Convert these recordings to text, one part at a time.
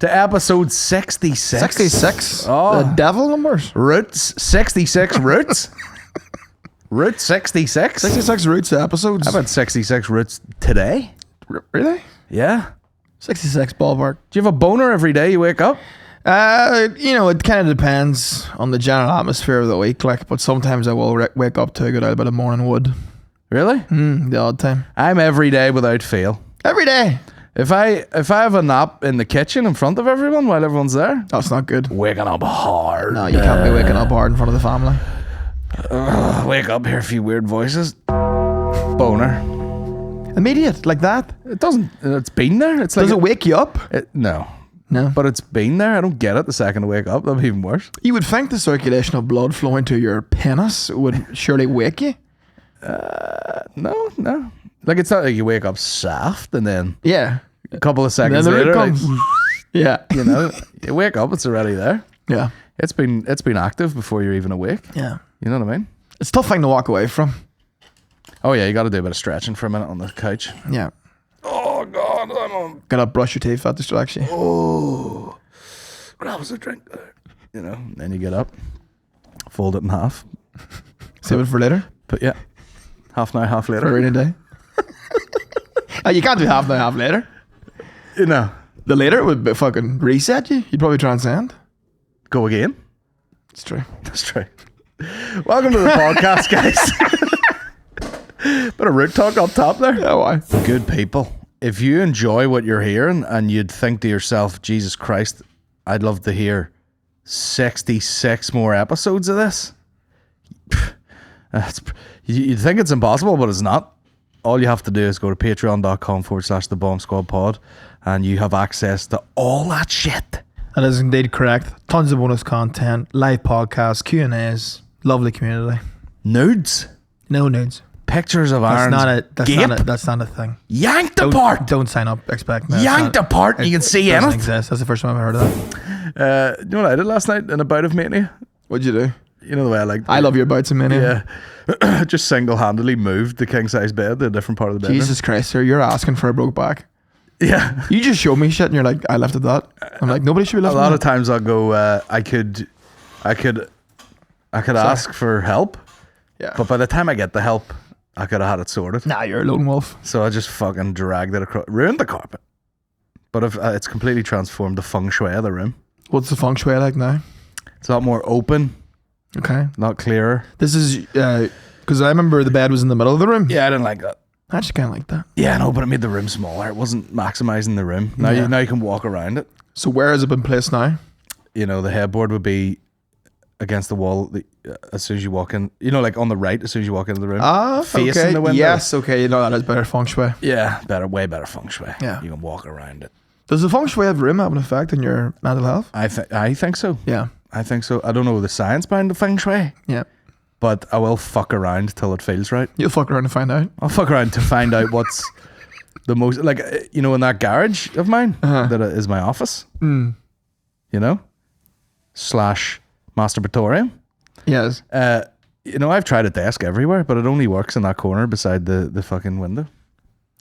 to episode 66. 66? Oh. The devil numbers? Roots. 66 Roots. Route 66? 66 Roots episodes. How about 66 Roots today? Really? Yeah. 66 ballpark. Do you have a boner every day you wake up? It kind of depends on the general atmosphere of the week, but sometimes I will wake up to a good bit of morning wood. Really? The odd time. I'm every day without fail. Every day. If I have a nap in the kitchen in front of everyone while everyone's there, that's not good. Waking up hard. No, you can't be waking up hard in front of the family. Wake up, hear a few weird voices. Boner. Immediate, like that. It doesn't. It's been there. It's like. Does it wake you up? No. No. But it's been there. I don't get it the second I wake up. That'd be even worse. You would think the circulation of blood flowing to your penis would surely wake you. No. Like, it's not like you wake up soft and then a couple of seconds later, you wake up, it's already there. Yeah. It's been active before you're even awake. Yeah. You know what I mean? It's a tough thing to walk away from. Oh yeah, you got to do a bit of stretching for a minute on the couch. Yeah. Oh God, I'm on. Gotta brush your teeth. That distracts you. Oh, grab us a drink. Then you get up, fold it in half. Save it for later. But yeah, half now, half later. For a rainy day. You can't do half now, half later. The later would fucking reset you. You'd probably transcend. Go again. It's true. That's true. Welcome to the podcast, guys. Bit of root talk up top there. Yeah, why? Good people. If you enjoy what you're hearing and you'd think to yourself, Jesus Christ, I'd love to hear 66 more episodes of this. You'd think it's impossible, but it's not. All you have to do is go to patreon.com/The Bomb Squad Pod and you have access to all that shit. That is indeed correct. Tons of bonus content, live podcasts, Q&As, lovely community. Nudes? No nudes. Pictures of Aaron's That's not a thing. Yanked apart. Don't sign up. Expect me. Yanked apart. You can see it. in Doesn't it. exist. That's the first time I've heard of that. You know what I did last night in a bout of mania? What'd you do? You know the way I like. I love your bouts of mania. Yeah. Just single-handedly moved the king-size bed to a different part of the bedroom. Jesus Christ, sir. You're asking for a broke back. Yeah. You just showed me shit and you're like, I lifted that. I'm like, nobody should be lifting that. A lot of times I'll go, I could ask for help. Yeah. But by the time I get the help, I could have had it sorted. Nah, you're a lone wolf. So I just fucking dragged it across, ruined the carpet. But it's completely transformed the feng shui of the room. What's the feng shui like now? It's a lot more open. Okay. Not clearer. This is, because I remember the bed was in the middle of the room. Yeah, I didn't like that. I actually kind of like that. Yeah, no, but it made the room smaller. It wasn't maximizing the room. Now you can walk around it. So where has it been placed now? The headboard would be against the wall as soon as you walk in. Like on the right as soon as you walk into the room. Facing the window. Yes, okay. That is better feng shui. Yeah, way better feng shui. Yeah. You can walk around it. Does the feng shui of the room have an effect on your mental health? I think so. Yeah. I think so. I don't know the science behind the feng shui. Yeah. But I will fuck around till it feels right. You'll fuck around and find out. I'll fuck around to find out what's the most, in that garage of mine that is my office. / masturbatorium. Yes. I've tried a desk everywhere, but it only works in that corner beside the fucking window.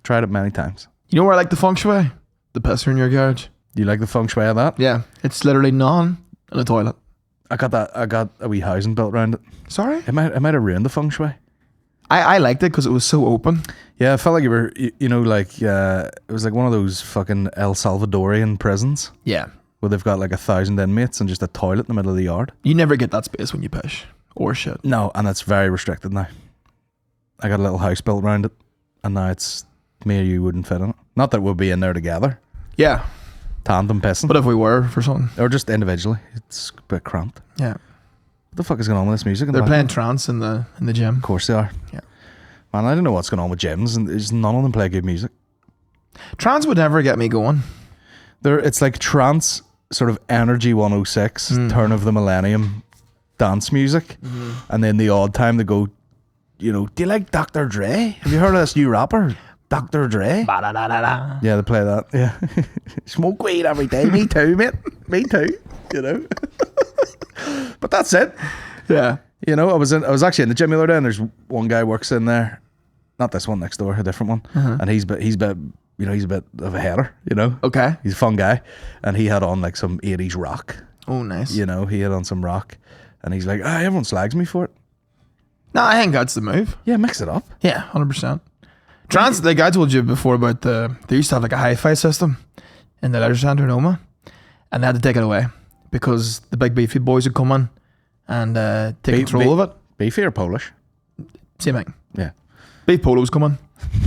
Tried it many times. You know where I like the feng shui? The pisser in your garage. Do you like the feng shui of that? Yeah. It's literally none and a toilet. I got a wee housing built around it. Sorry? It might have ruined the feng shui. I liked it because it was so open. Yeah, I felt like you were, it was like one of those fucking El Salvadorian prisons. Yeah. Where they've got like 1,000 inmates and just a toilet in the middle of the yard. You never get that space when you piss or shit. No, and it's very restricted now. I got a little house built around it, and now it's me or you wouldn't fit in it. Not that we'll be in there together. Yeah. Tandem pissing. But if we were for something. Or just individually. It's a bit cramped. Yeah. What the fuck is going on with this music? They're playing trance in the gym. Of course they are. Yeah. Man, I don't know what's going on with gyms, and there's none of them play good music. Trance would never get me going. It's like trance, sort of Energy 106, turn of the millennium dance music. And then the odd time they go, do you like Dr. Dre? Have you heard of this new rapper? Dr. Dre? Ba-da-da-da-da. Yeah, they play that. Yeah. Smoke weed every day. Me too, mate. Me too. But that's it. Yeah. I was actually in the gym the other day, and there's one guy works in there. Not this one next door, a different one. And he's you know, he's a bit of a header, you know. Okay. He's a fun guy. And he had on like some 80s rock. Oh, nice. You know, he had on some rock. And he's like, everyone slags me for it. No, I think that's the move. Yeah, mix it up. Yeah, 100%. Trans, like I told you before about they used to have like a hi-fi system in the leisure centre in Oma, and they had to take it away because the big beefy boys would come in and take control of it. Beefy or Polish? Same thing. Yeah. Beef polos come in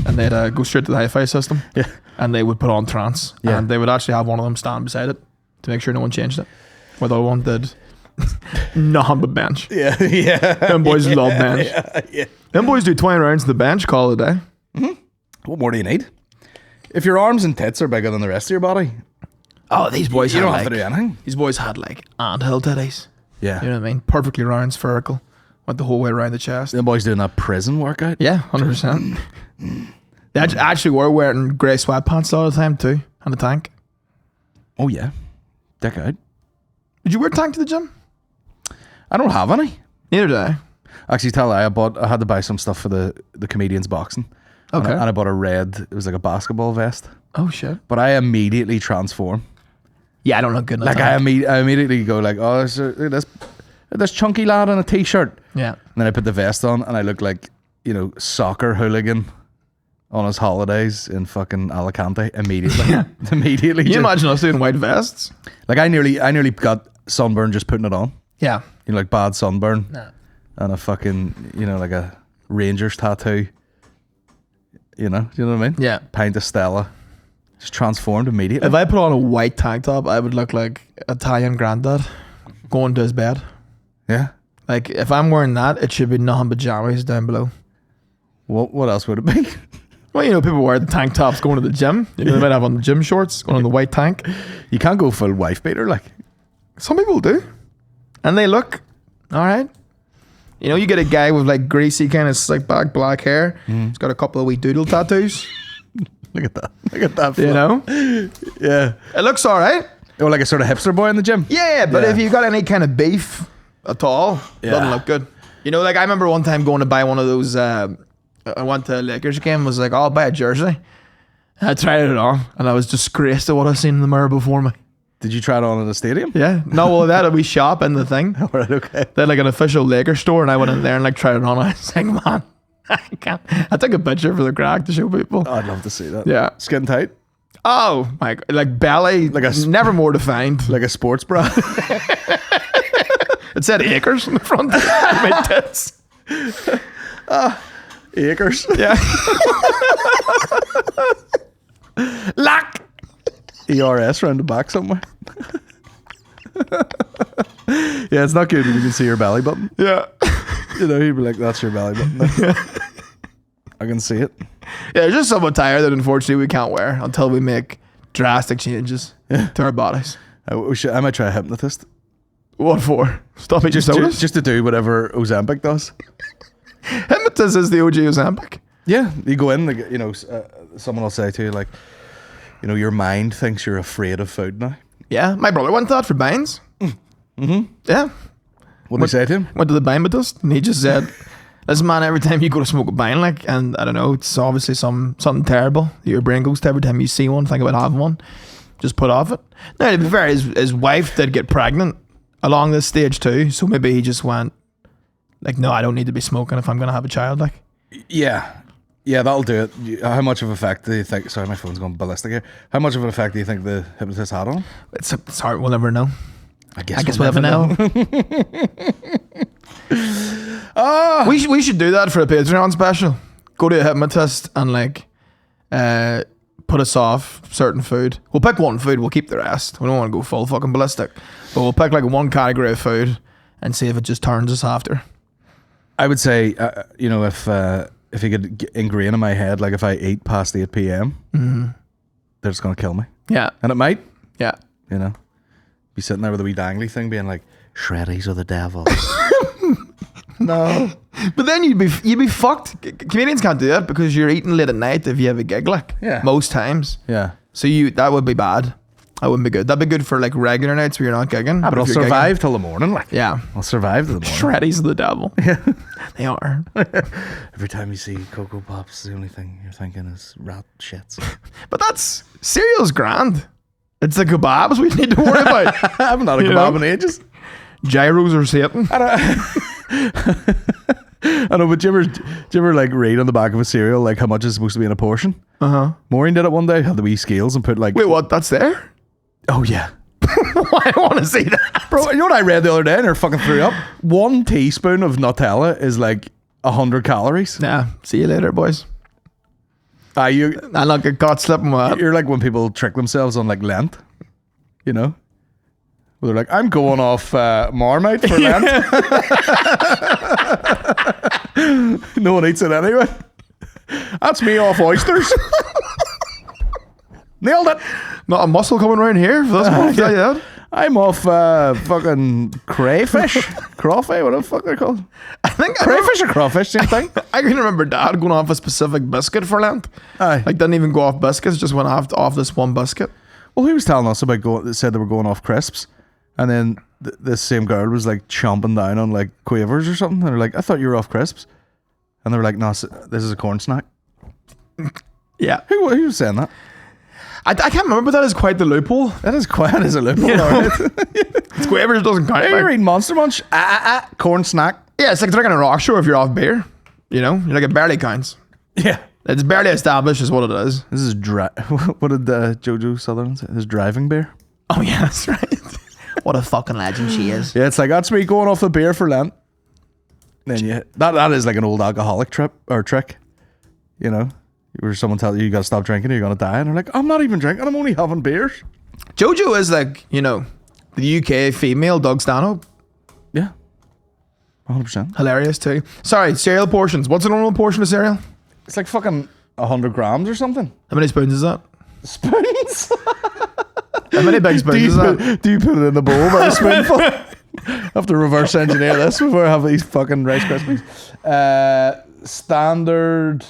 and they'd go straight to the hi-fi system. Yeah. And they would put on trance. Yeah. And they would actually have one of them stand beside it to make sure no one changed it. Where the other one did nothing but bench. Yeah, yeah. Them boys love bench. Yeah. Them boys do 20 rounds in the bench, call it a day. Mm-hmm. What more do you need? If your arms and tits are bigger than the rest of your body, oh, these boys you had don't like, have to do anything. These boys had like anthill titties. Yeah. You know what I mean? Perfectly round, spherical. Went the whole way around the chest. The boys doing that prison workout. Yeah, 100%. They actually were wearing grey sweatpants all the time too, and a tank. Oh yeah. Dick out. Did you wear a tank to the gym? I don't have any. Neither did I. Actually, I had to buy some stuff for the comedians boxing. Okay. And I bought a red, it was like a basketball vest. Oh shit. But I immediately transform. Yeah, I don't look good in a Like tank. I immediately go like, oh, this chunky lad in a t-shirt. Yeah. And then I put the vest on and I look like, you know, soccer hooligan on his holidays in fucking Alicante immediately. Yeah. Immediately. Can you imagine us doing white vests? Like I nearly got sunburn just putting it on. Yeah. You know, like bad sunburn. No. And a fucking, you know, like a Rangers tattoo. You know what I mean? Yeah. Pint of Stella. Just transformed immediately. If I put on a white tank top, I would look like Italian granddad going to his bed. Yeah. Like, if I'm wearing that, it should be nothing but jammies down below. What else would it be? Well, you know, people wear the tank tops going to the gym. You know, they might have on the gym shorts, going on the white tank. You can't go full wife beater, like. Some people do. And they look all right. You know, you get a guy with like greasy kind of slick back black hair. He's got a couple of wee doodle tattoos. Look at that. Look at that. You know? Yeah. It looks all right. Or like a sort of hipster boy in the gym. Yeah, but Yeah. if you got any kind of beef at all, it doesn't look good. You know, like I remember one time going to buy one of those, I went to a Lakers game, was like, oh, I'll buy a jersey. And I tried it on, and I was disgraced at what I've seen in the mirror before me. Did you try it on in the stadium? Yeah. No, well, they had a wee shop in the thing. All right, okay. They had like an official Lakers store, and I went in there and like tried it on. I was like, man, I can't. I took a picture for the crack to show people. Oh, I'd love to see that. Yeah. Skin tight? Oh, my, like belly, Like a never more defined. Like a sports bra? It said acres on the front. My tits. Acres. Yeah. Lock! ERS around the back somewhere. Yeah, it's not good when you can see your belly button. Yeah. You know, you'd be like, that's your belly button. There. I can see it. Yeah, it's just some attire that unfortunately we can't wear until we make drastic changes to our bodies. I might try a hypnotist. What for? Stop eating sodas? Just to do whatever Ozempic does. Hypnotism is the OG Ozempic. Yeah, you go in, like, you know, someone will say to you, like, you know, your mind thinks you're afraid of food now. Yeah, my brother went to that for Baines. Mm-hmm. Yeah. What did he say to him? Went to the Bainbatist and he just said, listen man, every time you go to smoke a Bain, like, and I don't know, it's obviously something terrible that your brain goes to every time you see one, think about having one, just put off it. Now, to be fair, his wife did get pregnant along this stage too, so maybe he just went, like, no, I don't need to be smoking if I'm going to have a child, like. Yeah. Yeah, that'll do it. How much of an effect do you think... Sorry, my phone's going ballistic here. How much of an effect do you think the hypnotist had on him? It's hard, we'll never know. I guess we'll never know. We should do that for a Patreon special. Go to a hypnotist and like put us off certain food. We'll pick one food, we'll keep the rest. We don't want to go full fucking ballistic. But we'll pick like one category of food and see if it just turns us after. I would say, you know, if you could ingrain in my head, like if I eat past 8 p.m, they're just going to kill me. Yeah. And it might, Yeah. you know, be sitting there with a wee dangly thing being like, shreddies are the devil. No. But then you'd be fucked. Comedians can't do that because you're eating late at night if you have a gig, like. Yeah. Most times. Yeah. So that would be bad. That wouldn't be good. That'd be good for like regular nights where you're not gigging. But I'll if you're survive till the morning. Like, yeah. I'll survive till the morning. Shreddies of the devil. Yeah. They are. Every time you see Cocoa Pops, the only thing you're thinking is rat shits. But that's cereal's grand. It's the kebabs we need to worry about. I haven't had a kebab in ages. Gyros are Satan. I know, but do you ever like read on the back of a cereal like how much is supposed to be in a portion? Maureen did it one day, had the wee scales and put like... Wait, what? That's there? Oh, yeah. I want to see that. Bro, you know what I read the other day and I fucking threw up? 1 teaspoon of Nutella is like 100 calories. Yeah. See you later, boys. I'll not get caught slipping with that. You're like when people trick themselves on like Lent, you know? Well, they're like, I'm going off Marmite for Lent. No one eats it anyway. That's me off oysters. Nailed it. Not a muscle coming around here for this one. Yeah. I'm off fucking crayfish. Crawfish, whatever the fuck they're called. I think crayfish or crawfish, same thing. I can remember Dad going off a specific biscuit for Lent. Aye. Like, didn't even go off biscuits, just went off this one biscuit. Well, he was telling us about said they were going off crisps. And then this same girl was like chomping down on like Quavers or something. And they're like, I thought you were off crisps. And they were like, no, this is a corn snack. Yeah. Who was saying that? I can't remember, but that is quite the loophole. That is a loophole. You know? Quavers doesn't count. You're reading Monster Munch. Corn snack. Yeah, it's like drinking a rock show if you're off beer. You know? You're like, it barely counts. Yeah. It's barely established is what it is. This is what did Jojo Sutherland say? This is driving beer. Oh, yeah, that's right. What a fucking legend she is. Yeah, it's like, that's me going off the beer for Lent. Then that is like an old alcoholic trick, you know, where someone tells you gotta stop drinking or you're gonna die, and they're like, I'm not even drinking, I'm only having beers. Jojo is like, you know, the UK female Doug Stanhope. Yeah, 100%. Hilarious too. Sorry, cereal portions. What's a normal portion of cereal? It's like fucking 100 grams or something. How many spoons is that? Spoons? How many big spoons is that? Do you put it in the bowl by a spoonful? I have to reverse engineer this before I have these fucking Rice Krispies. Standard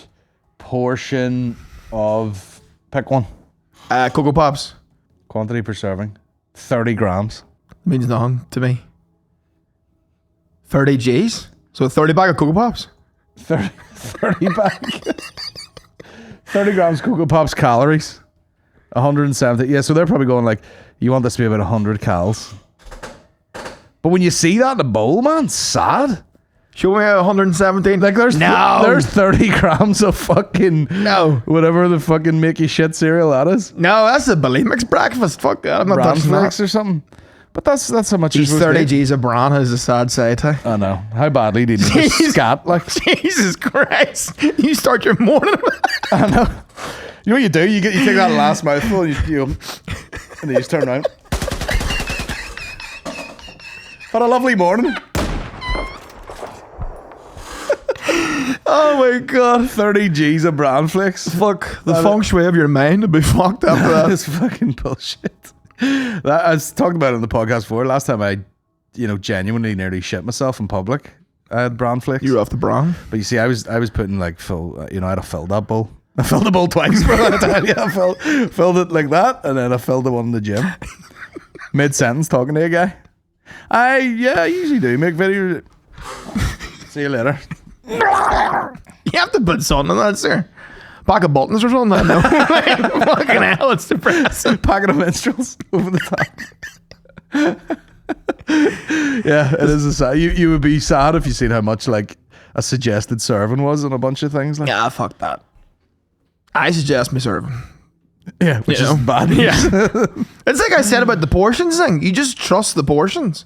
portion of... Pick one. Cocoa Pops. Quantity per serving. 30 grams. Means nothing to me. 30 G's? So a 30 bag of Cocoa Pops? 30 bag. 30 grams Cocoa Pops calories. 170. Yeah, so they're probably going like, you want this to be about 100 calories. But when you see that in a bowl, man, it's sad. Show me 117. Like there's 30 grams of fucking whatever the fucking make you shit cereal that is. No, that's a bulimic's breakfast. Fuck that. I'm not Bran touching flakes that. or something. But that's how much These 30 G's of bran is a sad sight. Hey? I know. How badly did you scat? Like Jesus Christ. You start your morning. I know. You know what you do? You take that last mouthful and and then you just turn around. Had a lovely morning. Oh my god. 30 G's of bran flakes. Fuck. The feng shui of your mind would be fucked up. That is fucking bullshit. I was talking about it on the podcast before. Last time I, genuinely nearly shit myself in public. I had bran flakes. You were off the bran. But you see, I was putting like full, I had to fill that bowl. I filled the bowl twice, bro. I filled it like that, and then I filled the one in the gym. Mid-sentence talking to a guy. I usually do make videos. See you later. You have to put something on that, sir. Pack of buttons or something. I know. Fucking hell, it's depressing. Packet of minstrels over the top. Yeah, it is a sad. You would be sad if you seen how much like a suggested serving was on a bunch of things. Like. Yeah, fuck that. I suggest me serving. Yeah, which is bad news. Yeah. It's like I said about the portions thing. You just trust the portions.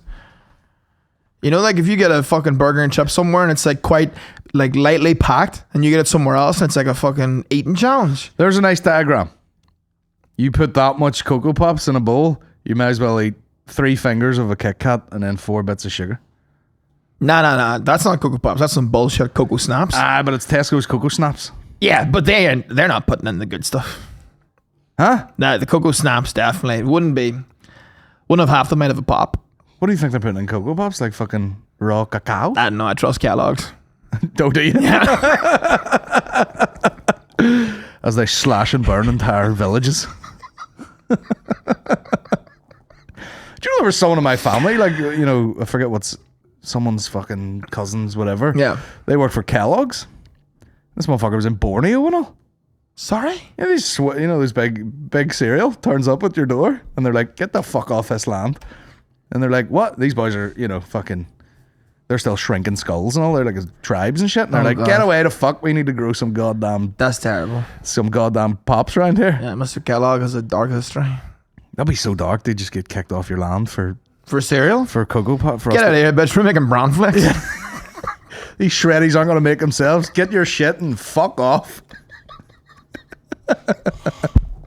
You know, like if you get a fucking burger and chips somewhere and it's like quite like lightly packed, and you get it somewhere else and it's like a fucking eating challenge. There's a nice diagram. You put that much Cocoa Pops in a bowl, you might as well eat 3 fingers of a Kit Kat and then 4 bits of sugar. Nah. That's not Cocoa Pops. That's some bullshit Cocoa Snaps. But it's Tesco's Cocoa Snaps. Yeah, but they're not putting in the good stuff. Huh? Nah, the Cocoa Snaps definitely wouldn't have half the amount of a pop. What do you think they're putting in Cocoa Pops? Like fucking raw cacao? I don't know. I trust Kellogg's. Don't do you? Yeah. As they slash and burn entire villages. was someone in my family, like, you know, I forget what's someone's fucking cousins, whatever. Yeah. They worked for Kellogg's. This motherfucker was in Borneo and all. Sorry? Yeah, these, you know, this big cereal turns up at your door and they're like, get the fuck off this land. And they're like, what? These boys are, you know, fucking, they're still shrinking skulls and all. They're like tribes and shit. And they're like, God. get away the fuck. We need to grow some goddamn pops around here. Yeah, Mr. Kellogg has a dark history. That'd be so dark. They just get kicked off your land for cereal? For Cocoa Pop. Get out of here, bitch. We're making brown flakes. Yeah. These shreddies aren't going to make themselves. Get your shit and fuck off.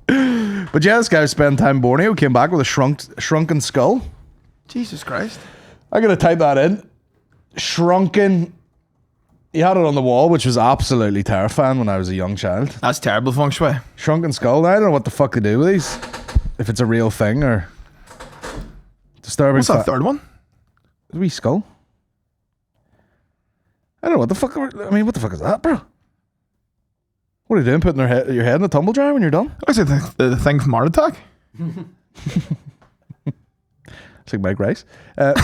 But yeah, this guy spent time in Borneo, came back with a shrunken skull. Jesus Christ. I'm going to type that in. Shrunken. He had it on the wall, which was absolutely terrifying when I was a young child. That's terrible feng shui. Shrunken skull. Now, I don't know what the fuck to do with these. If it's a real thing or disturbing. What's that third one? A wee skull. I don't know what the fuck. I mean, what the fuck is that, bro? What are you doing? Putting your head in the tumble dryer when you're done? Looks like the thing from Art Attack. It's like Mike Rice. But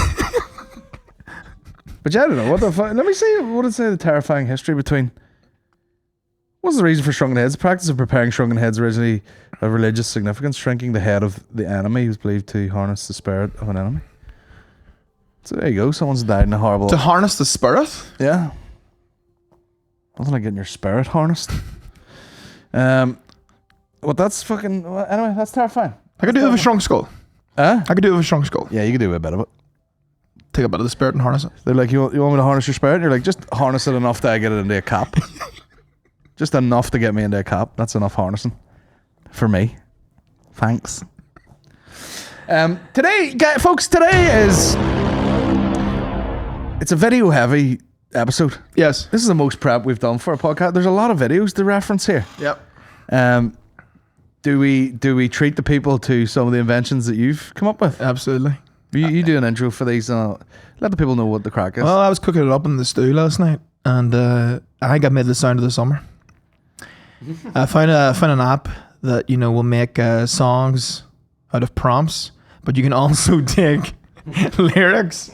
yeah, I don't know what the fuck. Let me see. What did it say? The terrifying history between. What's the reason for shrunken heads? The practice of preparing shrunken heads originally of religious significance. Shrinking the head of the enemy was believed to harness the spirit of an enemy. So there you go. Someone's died in a horrible. To harness the spirit? Yeah. Nothing like getting your spirit harnessed. Well, that's fucking. Well, anyway, that's terrifying. I could do it with a shrunk skull. Huh? I could do it with a shrunk skull. Yeah, you could do a bit of it. Take a bit of the spirit and harness it. They're like, you want me to harness your spirit? And you're like, just harness it enough that I get it into a cap. Just enough to get me into a cap. That's enough harnessing for me. Thanks. Folks, today is. It's a video heavy episode. Yes. This is the most prep we've done for a podcast. There's a lot of videos to reference here. Yep. Do we treat the people to some of the inventions that you've come up with? Absolutely. You do an intro for these and let the people know what the crack is. Well, I was cooking it up in the stew last night and I think I made the sound of the summer. I found an app that, you know, will make songs out of prompts, but you can also take lyrics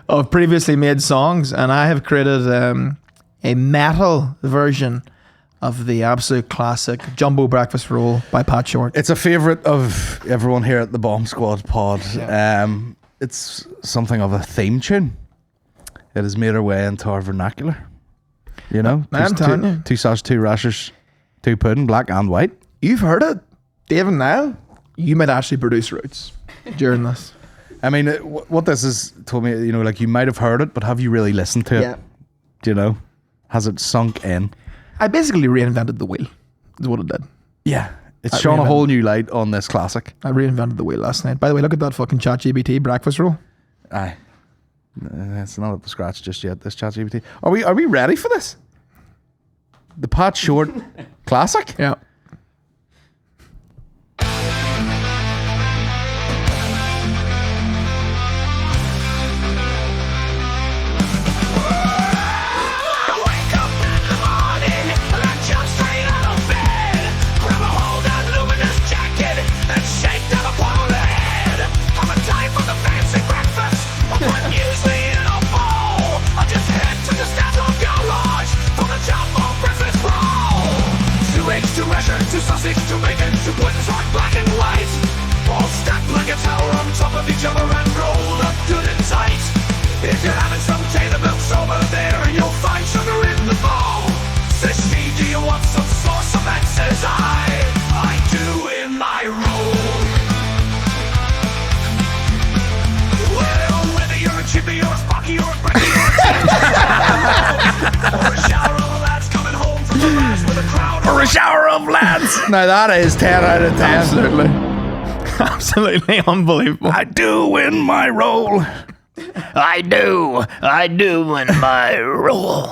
of previously made songs, and I have created a metal version of the absolute classic Jumbo Breakfast Roll by Pat Short. It's a favourite of everyone here at the Bomb Squad pod. Yeah. It's something of a theme tune. It has made our way into our vernacular. You know? I'm telling you. 2 sausage, 2 rashers, 2 pudding, black and white. You've heard it. Dave and Niall, you might actually produce roots during this. I mean, what this has told me, you know, like you might have heard it, but have you really listened to it? Yeah. Do you know? Has it sunk in? I basically reinvented the wheel, is what it did. Yeah. It's shone a whole new light on this classic. I reinvented the wheel last night. By the way, look at that fucking ChatGPT breakfast roll. Aye. It's not up to scratch just yet, this ChatGPT. Are we ready for this? The Pat Short classic? Yeah. Two sausage, two bacon, two puddings on black and white. All stacked like a tower on top of each other and rolled up good and tight. If you're having some Taylor milks over there, you'll find sugar in the bowl. Says she, do you want some sauce? Some man says I do in my roll. Well, whether you're a chippy or a spocky or a brekkie or a or a shower of lads coming home from the mass with a crowd Or a shower of lads. Now that is 10 out of 10. Absolutely. Absolutely unbelievable. I do win my role. I do in my role.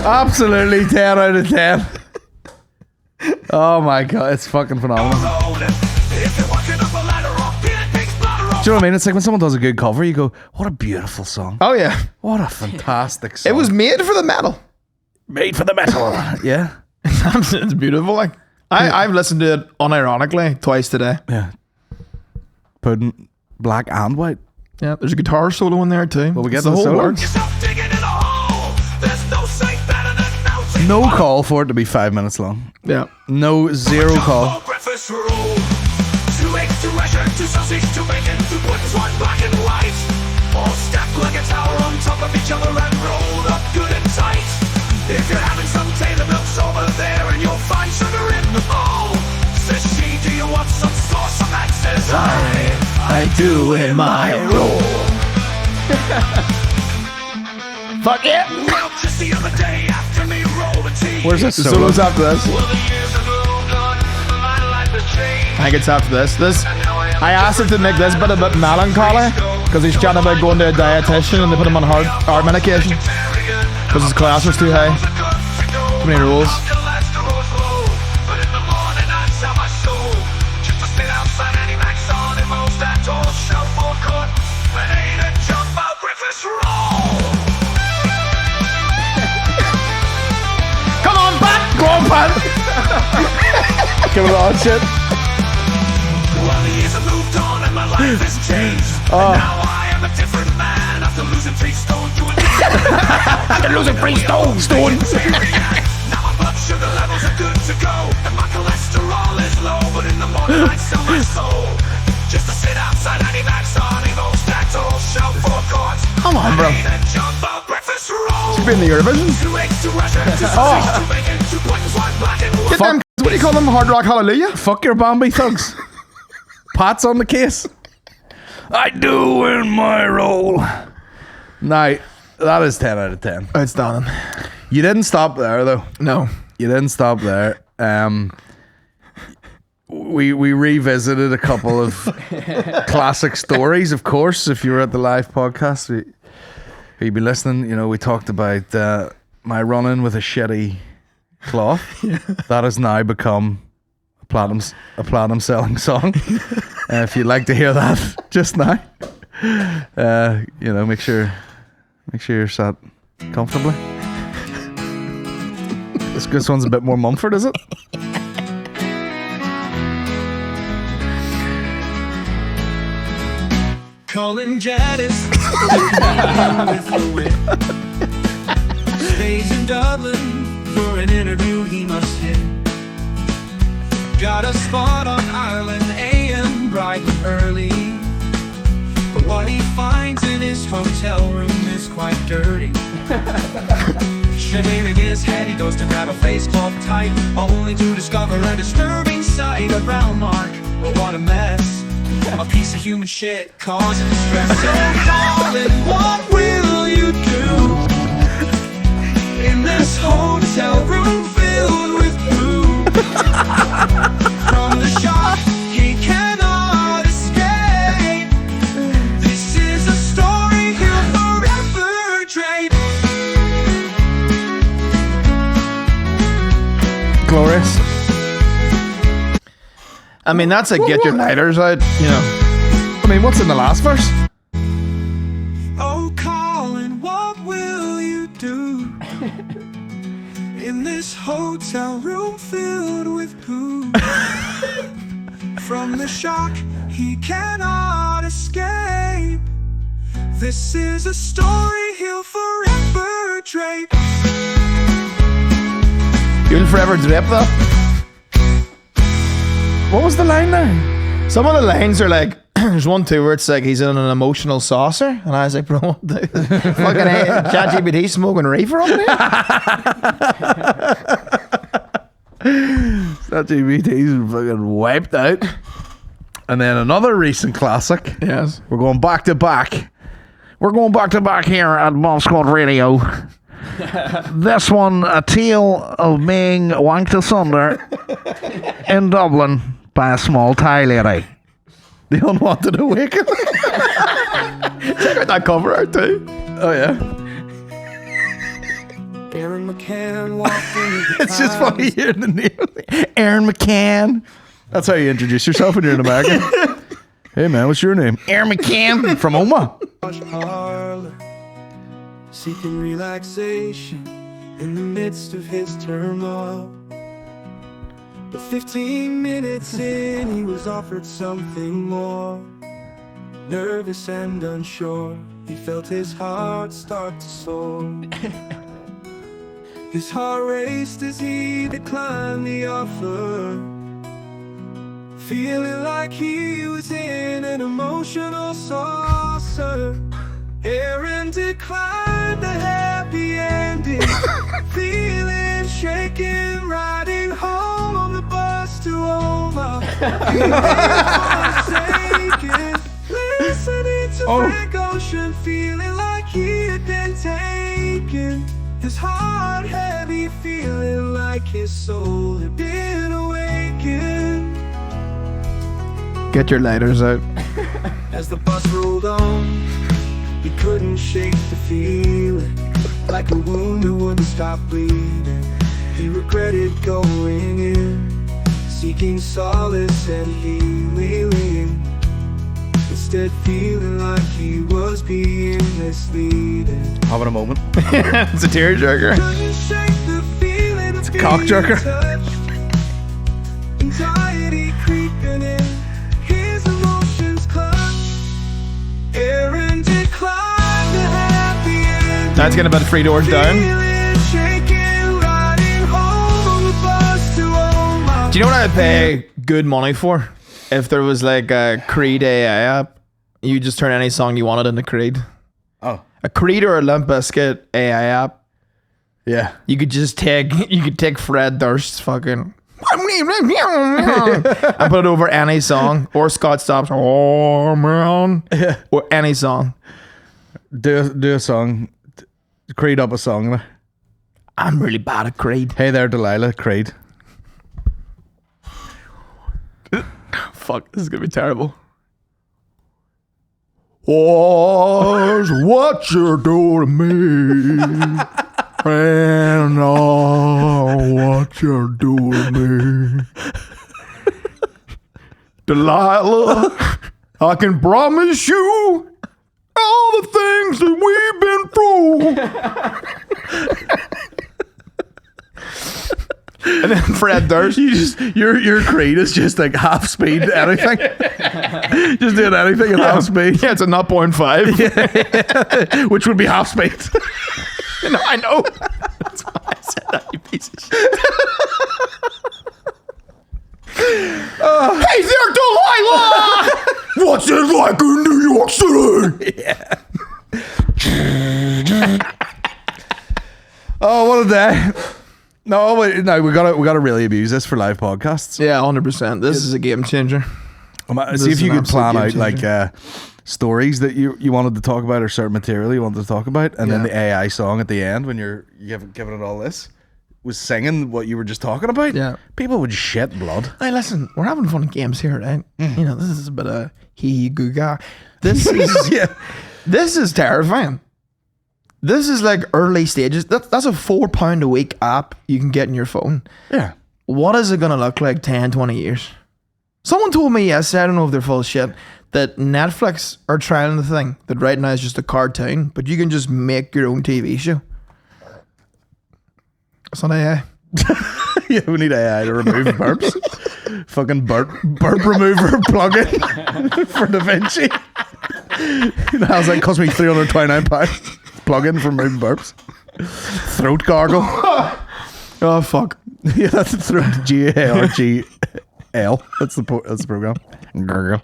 Absolutely 10 out of 10. Oh my god, it's fucking phenomenal. Do you know what I mean? It's like when someone does a good cover, you go, what a beautiful song. Oh yeah. What a fantastic song. It was made for the metal. made for the metal. Yeah. It's beautiful. Like, I've listened to it unironically twice today. Yeah. Pudding, black and white. Yeah, there's a guitar solo in there too. Well, we get It's the whole solo. works. Yourself digging in a hole. There's no safe better than melting. No call for it to be 5 minutes long. Yeah. No, zero call. Jumbo breakfast roll. 2 eggs, 2 rasher, 2 sausage, 2 bacon, 2 puddings, 1 black and white. All stacked like a tower on top of each other and rolled up good and tight. If you're having some Taylor milks over there and you'll find sugar in the bowl. Says she, do you want some sauce? And that says I do in my role. Fuck yeah. Well, just the other day after me roll the tea. Where's this The solo? solo's after this. Well, the years have moved on, my life has changed. I think it's after this. I asked him to make this bit a bit melancholy because he's chatting about going to a dietitian and they put him on hard medication because his cholesterol's too high. Too many rules. Come on, Pat! Go on, Pat! Give it all shit. Well, the years have moved on and my life has changed. And now I am a different man after losing 3 stone to a After losing 3 stone. Now my blood sugar levels are good to go and my cholesterol is low. But in the morning I sell my soul just to sit outside Annie-Mac's on Evo stacked all shelf 4 quarts. Come on, bro. And jumbo breakfast roll. Been the Eurovision. 2 eggs, 2 rasher, 2 sausage, 2 bacon, 2 puddings, 1 black and white. Get them. What do you call them? Hard Rock Hallelujah? Fuck your Bambi thugs. Pat's on the case. I do in my role. Now, that is 10 out of 10. Outstanding. You didn't stop there, though. No. You didn't stop there. We revisited a couple of classic stories, of course. If you were at the live podcast, you'd be listening. You know, we talked about my run-in with a shitty cloth. That has now become a platinum selling song. If you'd like to hear that just now, you know, make sure you're sat comfortably. This one's a bit more Mumford, is it? Colin Geddis with the whip. Stays in Dublin for an interview he must hit. Got a spot on Ireland AM bright and early. But what he finds in his hotel room is quite dirty. Shaving his head, he goes to grab a face cloth tight, only to discover a disturbing sight. A brown mark, well, what a mess. A piece of human shit causing stress. So darling, what will you do in this hotel room filled with poo? From the shock he cannot escape. This is a story he'll forever drape. Glorious. I mean, that's a get your lighters out, you know. I mean, what's in the last verse? Oh, Colin, what will you do in this hotel room filled with poo? From the shock he cannot escape. This is a story he'll forever drape. You'll forever drape though. What was the line there? Some of the lines are like, there's one too where it's like he's in an emotional saucer, and I was like, bro, what the fucking ChatGPT smoking reefer over there? That GBT's fucking wiped out. And then another recent classic. Yes. We're going back to back. We're going back to back here at Bomb Squad Radio. This one, a tale of being wanked asunder in Dublin by a small Thai lady. The Unwanted Awakening. Check out that cover art too. Oh yeah. Aaron McCann walked in. It's just funny hearing the name. Aaron McCann. That's how you introduce yourself when you're in America. Hey man, what's your name? Aaron McCann from Oma. Parlor, seeking relaxation in the midst of his turmoil. But 15 minutes in, he was offered something more. Nervous and unsure, he felt his heart start to soar. His heart raced as he declined the offer, feeling like he was in an emotional saucer. Aaron declined the happy ending, feeling shaken, riding home on the bus to Oma. Listening to Frank Ocean, feeling like he had been taken. His heart heavy, feeling like his soul had been awakened. Get your lighters out. As the bus rolled on, he couldn't shake the feeling, like a wound that wouldn't stop bleeding. He regretted going in, seeking solace and healing, instead feeling like he was being misleading. Having a moment. It's a tearjerker. Couldn't shake the feeling, it's a cock jerker. Anxiety creeping in, his emotions clutch. Aaron declined the happy end. That's getting about 3 doors down. Feeling shaken, riding home on the bus to Oma. Do you know what I'd pay good money for? If there was like a Creed AI app, you just turn any song you wanted into Creed. Oh. A Creed or a Limp Bizkit AI app. Yeah. You could take Fred Durst's fucking and put it over any song, or Scott Stapp's "Oh Man," or any song. Do a song. Creed up a song. I'm really bad at Creed. Hey there, Delilah. Creed. Fuck, this is gonna be terrible. What's what you're doing to me? And what you're doing to me. Delilah, I can promise you all the things that we've been through. And then Fred Durst, Your Creed is just like half speed anything. Just doing anything at half speed. yeah, it's a 0.5. Which would be half speed. No, I know. That's why I said that, you piece of shit. Hey there, Delilah! What's it like in New York City? Oh, what a day. No, wait, no, we gotta really abuse this for live podcasts. Yeah, 100%. This is a game changer. See if you could plan out game like stories that you wanted to talk about, or certain material you wanted to talk about, and then the AI song at the end when you're giving it all this was singing what you were just talking about. Yeah. People would shit blood. Hey, listen, we're having fun games here, right? You know, this is a bit of hee goo ga. This is This is terrifying. This is like early stages. That's a £4 a week app you can get in your phone. Yeah. What is it going to look like 10, 20 years? Someone told me yesterday, I don't know if they're full of shit, that Netflix are trialing the thing that right now is just a cartoon, but you can just make your own TV show. It's not AI. Yeah, we need AI to remove burps. Fucking burp remover plugin for Da Vinci. How's that cost me £329? Plugin for removing burps. Throat gargle. Oh fuck. Yeah, that's the throat. GARGL. That's the program. Gargle.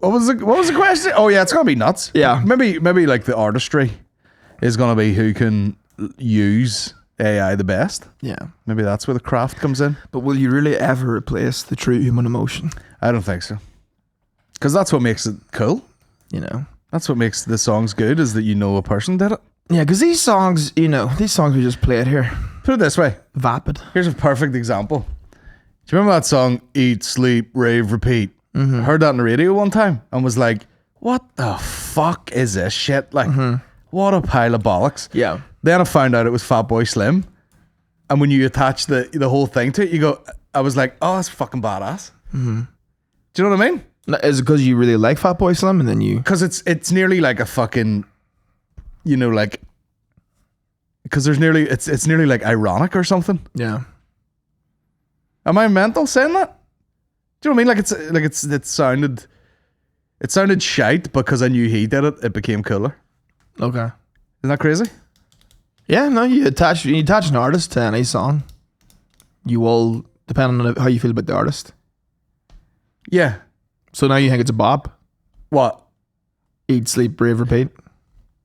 What was the question? Oh yeah, it's gonna be nuts. Yeah. Maybe like the artistry is gonna be who can use AI the best. Yeah. Maybe that's where the craft comes in. But will you really ever replace the true human emotion? I don't think so. Because that's what makes it cool. You know? That's what makes the songs good, is that you know a person did it. Yeah, because these songs we just played here. Put it this way. Vapid. Here's a perfect example. Do you remember that song, Eat, Sleep, Rave, Repeat? I heard that on the radio one time and was like, what the fuck is this shit? Like, what a pile of bollocks. Yeah. Then I found out it was Fatboy Slim. And when you attach the whole thing to it, I was like, oh, that's fucking badass. Do you know what I mean? Is it because you really like Fatboy Slim and then you... Because it's nearly like a fucking, like... Because it's nearly like ironic or something. Yeah. Am I mental saying that? Do you know what I mean? It sounded shite because I knew he did it. It became cooler. Okay. Isn't that crazy? Yeah, no, you attach an artist to any song. You will, depending on how you feel about the artist. Yeah. So now you think it's a bop? What? Eat, sleep, breathe, repeat.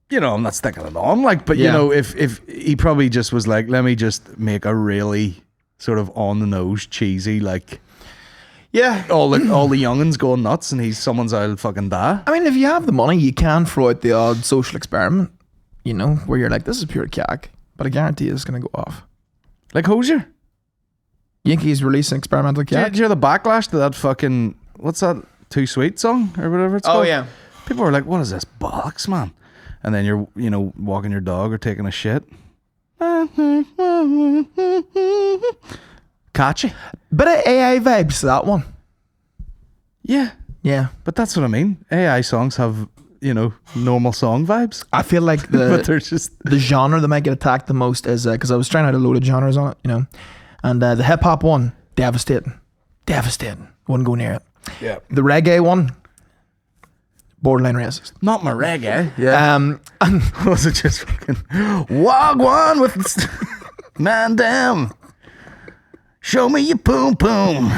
You know, I'm not sticking it on, like, but you know, if he probably just was like, let me just make a really sort of on the nose, cheesy, like, yeah, all the youngins going nuts, and someone's I'll fucking die. I mean, if you have the money, you can throw out the odd social experiment, you know, where you're like, this is pure cack, but I guarantee it's gonna go off. Like Hosier. Yankees releasing experimental cack. Did you hear the backlash to that fucking what's that Too Sweet song or whatever it's called? Oh yeah. People were like, what is this bollocks, man? And then you're, you know, walking your dog or taking a shit. Catchy. Bit of AI vibes to that one. Yeah. Yeah. But that's what I mean. AI songs have, you know, normal song vibes. I feel like But they're just... the genre that might get attacked the most is, because I was trying out a load of genres on it, you know, and the hip hop one, devastating. Wouldn't go near it. Yeah. The reggae one, borderline racist. Not my reggae. Yeah. And Was it just fucking Wagwan with man damn? Show me your poom poom.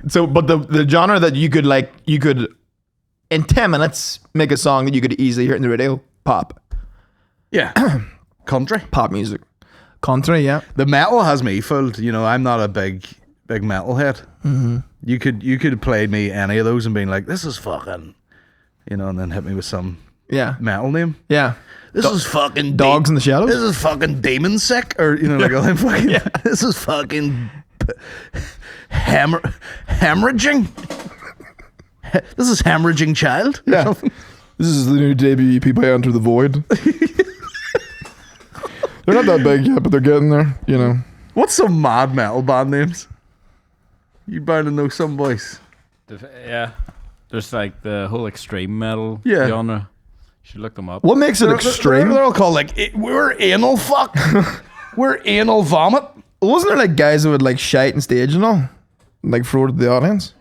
So, but the genre that you could in 10 minutes make a song that you could easily hear in the radio, pop Yeah. Country. pop music, country, yeah. The metal has me fooled. You know, I'm not a big metal head. Mm-hmm. You could have played me any of those and been like, this is fucking, you know, and then hit me with some metal name. Yeah. This is fucking Dogs in the Shadows. This is fucking Demon Sick, or you know, like I'm fucking. This is fucking hemorrhaging. This is hemorrhaging child. Yeah. This is the new debut EP by Enter the Void. They're not that big yet, but they're getting there, you know. What's some mad metal band names? You bound to know some boys. Yeah. There's like the whole extreme metal Yeah. genre. You should look them up. What makes it extreme? They're all called like we're anal fuck. We're anal vomit. Wasn't there like guys who would like shite on stage and all? Like throw it at the audience?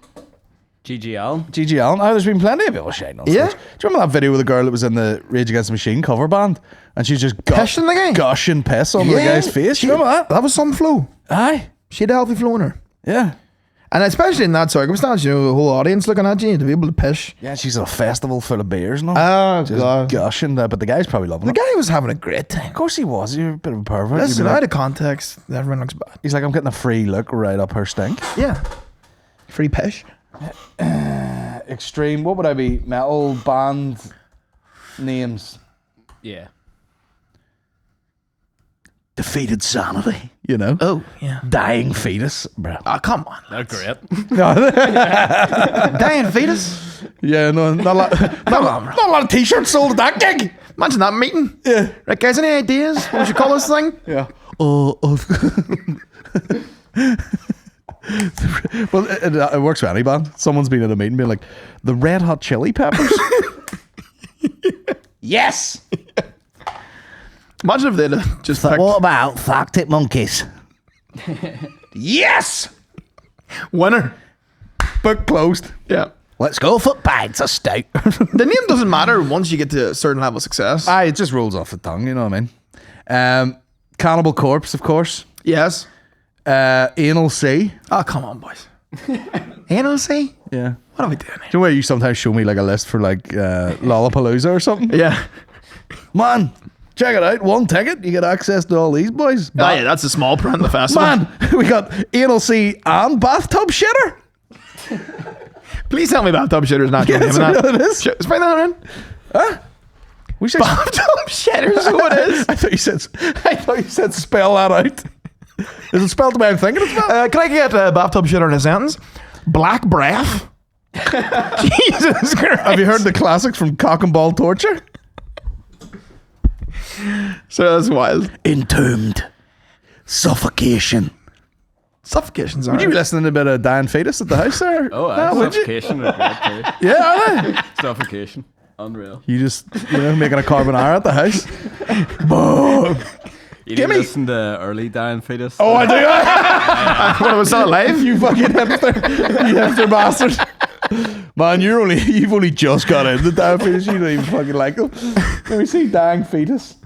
GGL. G.G. Allen. Oh, there's been plenty of people shouting on stage. Yeah. Do you remember that video with the girl that was in the Rage Against the Machine cover band? And she's just Pissing the guy? gushing piss on the guy's face. You remember that? That was some flow. Aye. She had a healthy flow in her. Yeah. And especially in that circumstance, you know, the whole audience looking at you to be able to piss. Yeah, she's at a festival full of beers and all. Oh, just God. gushing that, but the guy's probably loving The it. guy was having a great time. Of course he was. You're a bit of a pervert. Listen, You'd be out like- of context, everyone looks bad. he's like, I'm getting a free look right up her stink. Yeah. Free pish. Extreme. What would I be? Metal band names. Yeah. Defeated Sanity. You know? Oh, yeah. Dying Fetus. Bro. Oh, come on. They're great. Dying fetus? Yeah, no, not a lot, not a lot of t-shirts sold at that gig. Imagine that meeting. Yeah. Right, guys, any ideas? What would you call this thing? Yeah. Well, it works for any band. Someone's been at a meeting being like, the Red Hot Chili Peppers. Yes. Imagine if they'd just picked about Arctic Monkeys? Yes. winner. Book closed. Yeah. Let's go for pints of stout. The name doesn't matter once you get to a certain level of success. Aye, it just rolls off the tongue, you know what I mean? Cannibal Corpse, of course. Yes. Anal Sea. Oh, come on, boys. Anal Sea? Yeah. What are we doing Do you know where you sometimes show me like a list for like Lollapalooza or something? here? Yeah. Man, check it out. One ticket, you get access to all these boys. Oh, yeah, that's a small print in the festival. Man, we got Anal Sea and Bathtub Shitter. Please tell me bathtub shitter's not your Yeah, name. that's what it is. Spring that in. We should. Bathtub shitter's who it is. I thought you said spell that out. Is it spelled the way I'm thinking it's spelled? Can I get bathtub shitter in a sentence? Black breath. Jesus Christ. Have you heard the classics from Cock and Ball Torture? So that's wild. Entombed. Suffocation. Suffocation's Would you be alright. listening to a bit of Dying Fetus at the house there? Oh, would you? suffocation is great too. Yeah, are they? Suffocation. Unreal. You just, making a carbonara at the house? Boom. You Gimme. didn't listen to early dying fetus. Oh, I do. What, was that live? You fucking hipster. You hipster bastard. Man, you've only just got into Dying Fetus. You don't even fucking like them. Let me see Dying Fetus.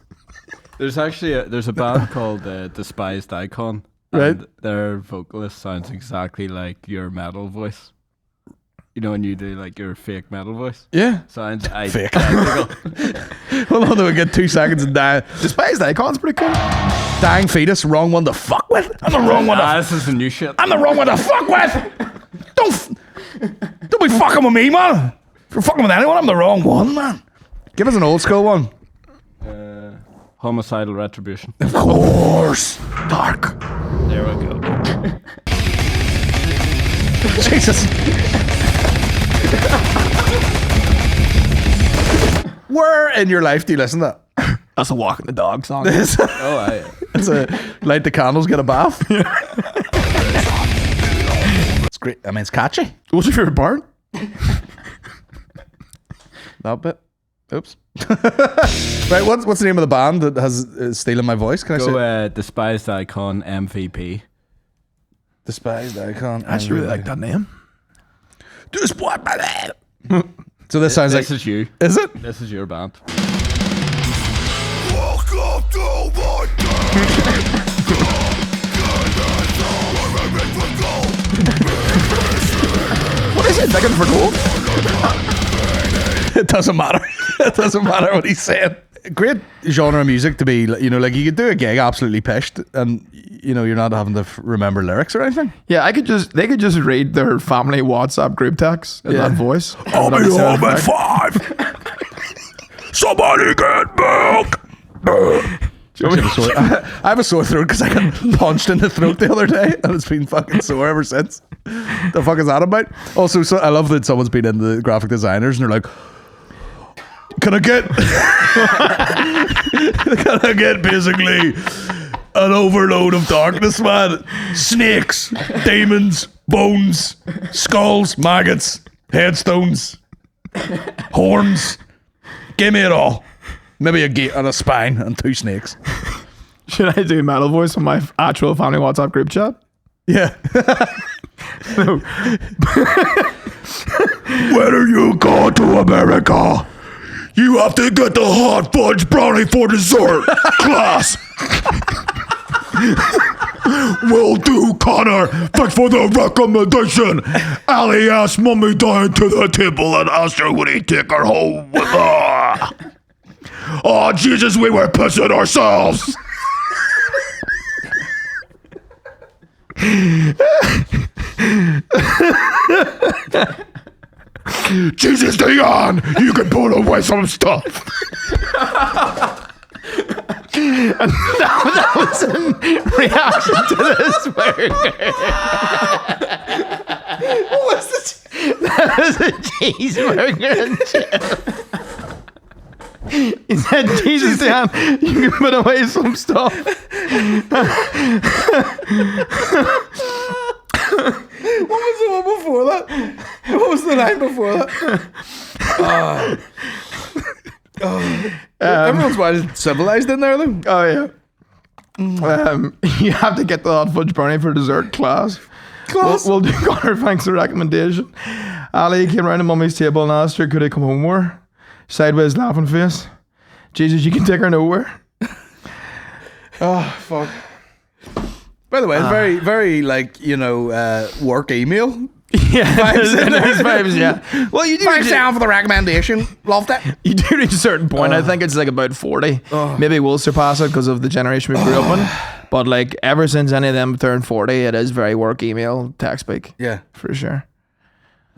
There's actually there's a band called Despised Icon. Right. And their vocalist sounds exactly like your metal voice. You know when you do like your fake metal voice? Yeah. Sounds Fake. identical. Hold on, we get 2 seconds and die. Despised Icon's pretty cool. Dying Fetus, wrong one to fuck with. I'm the wrong one to This is the new shit. I'm the wrong one to fuck with. Don't be fucking with me, man. If you're fucking with anyone, I'm the wrong one, man. Give us an old school one. Homicidal Retribution. Of course. Dark. There we go. Jesus. Where in your life do you listen to that? That's a Walking the Dog song. It's a light the candles, get a bath. It's great. I mean, it's catchy. What's your favorite part? That bit. Oops. Right, what's the name of the band that has stealing my voice? Can I say? Go Despised Icon MVP. Despised Icon. I actually really like that name. Despised by that. So this sounds This like. is you. Is it? This is your band. Welcome to my What is it? Begging for gold? It doesn't matter. It doesn't matter what he's saying. Great genre of music to be, you know, like you could do a gig absolutely pished and, you know, you're not having to remember lyrics or anything. Yeah, they could just read their family WhatsApp group text in Yeah. that voice. I'll be home at 5. Somebody get milk. I have a sore throat because I got punched in the throat the other day and it's been fucking sore ever since. The fuck is that about? Also, I love that someone's been in the graphic designers and they're like, can I get basically an overload of darkness, man? Snakes, demons, bones, skulls, maggots, headstones, horns. Give me it all. Maybe a gate and a spine and 2 snakes. Should I do metal voice on my actual family WhatsApp group chat? Yeah. No. When you go to America, you have to get the hot fudge brownie for dessert. Class. Will do, Connor. Thanks for the recommendation. Ali asked Mummy down to the table and asked her would he take her home with her. Oh, Jesus, we were pissing ourselves. Jesus, Dion, you can put away some stuff. And that was in reaction to this burger. What was this? That was a cheeseburger and chips. He said, Jesus, Dan, you can put away some stuff. What was the one before that? What was the line before that? Everyone's well civilized in there, though. Oh, yeah. You have to get the hot fudge brownie for dessert, class. We'll do Connor, thanks for the recommendation. Ali came round to Mummy's table and asked her, could he come home with her? Sideways laughing face. Jesus, you can take her nowhere. Oh, fuck. By the way, it's very, very, like, you know, work email. Yeah, Vibes in there. vibes, yeah. Well, you do. Thanks down for the recommendation. Loved it. You do reach a certain point. I think it's like about 40. Maybe we'll surpass it because of the generation we grew up in. But like ever since any of them turned 40, it is very work email, text speak. Yeah. For sure.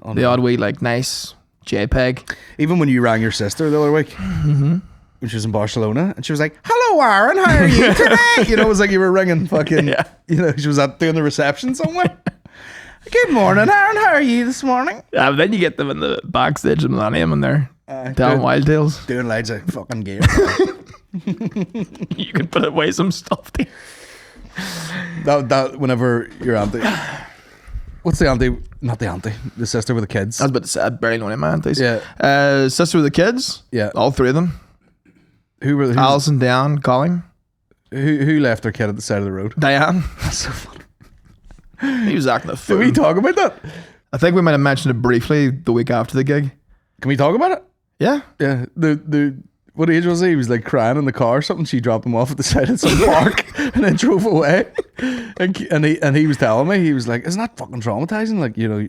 The odd wee like nice JPEG. Even when you rang your sister the other week, when she was in Barcelona, and she was like, hello, Aaron, how are you today? You know, it was like you were ringing fucking, Yeah. you know, she was out doing the reception somewhere. Good morning, Aaron, how are you this morning? Yeah, but then you get them in the backstage of Millennium and they're telling wild tales. Doing loads of fucking gear. You can put away some stuff there. that whenever your auntie, what's the auntie? Not the auntie, the sister with the kids. I was about to say, I barely know any of my aunties. Yeah. Sister with the kids. Yeah. All 3 of them. Who were the Alison, Dan, Colin. Who left their kid at the side of the road? Diane. That's so funny. He was acting a Did fool. we talk about that? I think we might have mentioned it briefly the week after the gig. Can we talk about it? Yeah. Yeah. The what age was he? He was like crying in the car or something. She dropped him off at the side of some park and then drove away. And he was telling me, he was like, isn't that fucking traumatizing? Like, you know,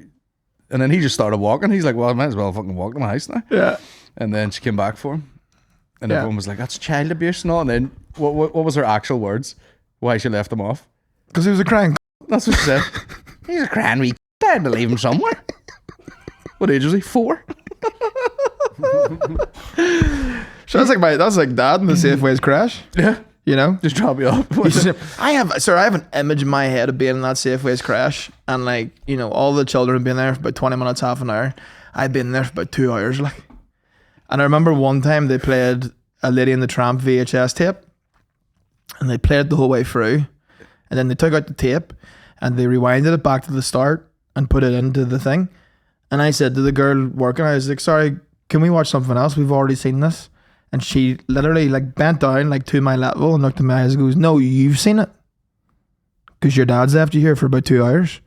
and then he just started walking. He's like, well, I might as well fucking walk to my house now. Yeah. And then she came back for him. And Yeah. everyone was like, that's child abuse and all. And then what was her actual words? Why she left him off? Because he was a crying. That's what she said. He's a crying wee. I had to leave him somewhere. What age was he? 4? So that's like dad in the Safeways crash. Yeah. You know? Just drop you off. I have an image in my head of being in that Safeways crash, and like, you know, all the children have been there for about 20 minutes, half an hour. I've been there for about 2 hours, like. And I remember one time they played a Lady in the Tramp VHS tape, and they played it the whole way through, and then they took out the tape and they rewinded it back to the start and put it into the thing. And I said to the girl working, I was like, sorry, can we watch something else? We've already seen this. And she literally like bent down like to my level and looked at my eyes and goes, no, you've seen it. Because your dad's left you here for about 2 hours.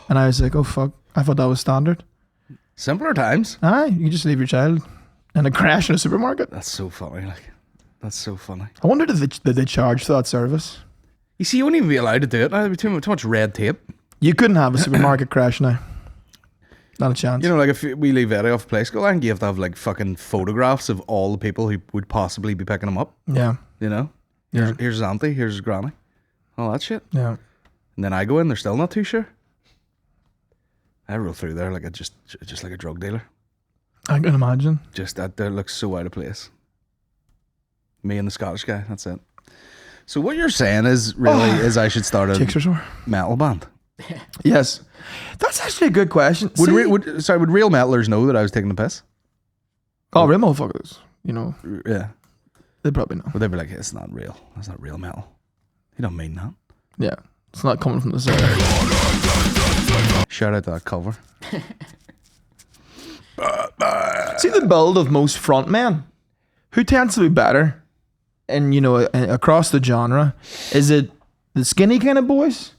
And I was like, oh fuck, I thought that was standard. Simpler times. Aye, you just leave your child in a crash in a supermarket. That's so funny. Like, that's so funny. I wonder did they charge for that service? You see, you wouldn't even be allowed to do it now. There'd be too much red tape. You couldn't have a supermarket crash now. Not a chance. You know, like if we leave Eddie off Play School, I think you have to have like fucking photographs of all the people who would possibly be picking him up. Yeah. You know? Yeah. Here's his auntie, here's his granny. All that shit. Yeah. And then I go in, they're still not too sure. I roll through there like just like a drug dealer. I can imagine. Just that there looks so out of place. Me and the Scottish guy, that's it. So what you're saying is really is I should start Cheeks are a sore. metal band. Yes. That's actually a good question. Would See- would real metalers know that I was taking the piss? Oh, real motherfuckers. You know, Yeah. they probably know. Would they be like, it's not real. That's not real metal. You don't mean that. Yeah. It's not coming from the side. Shout out to that cover. See the build of most frontmen? Who tends to be better? And, you know, across the genre, is it the skinny kind of boys?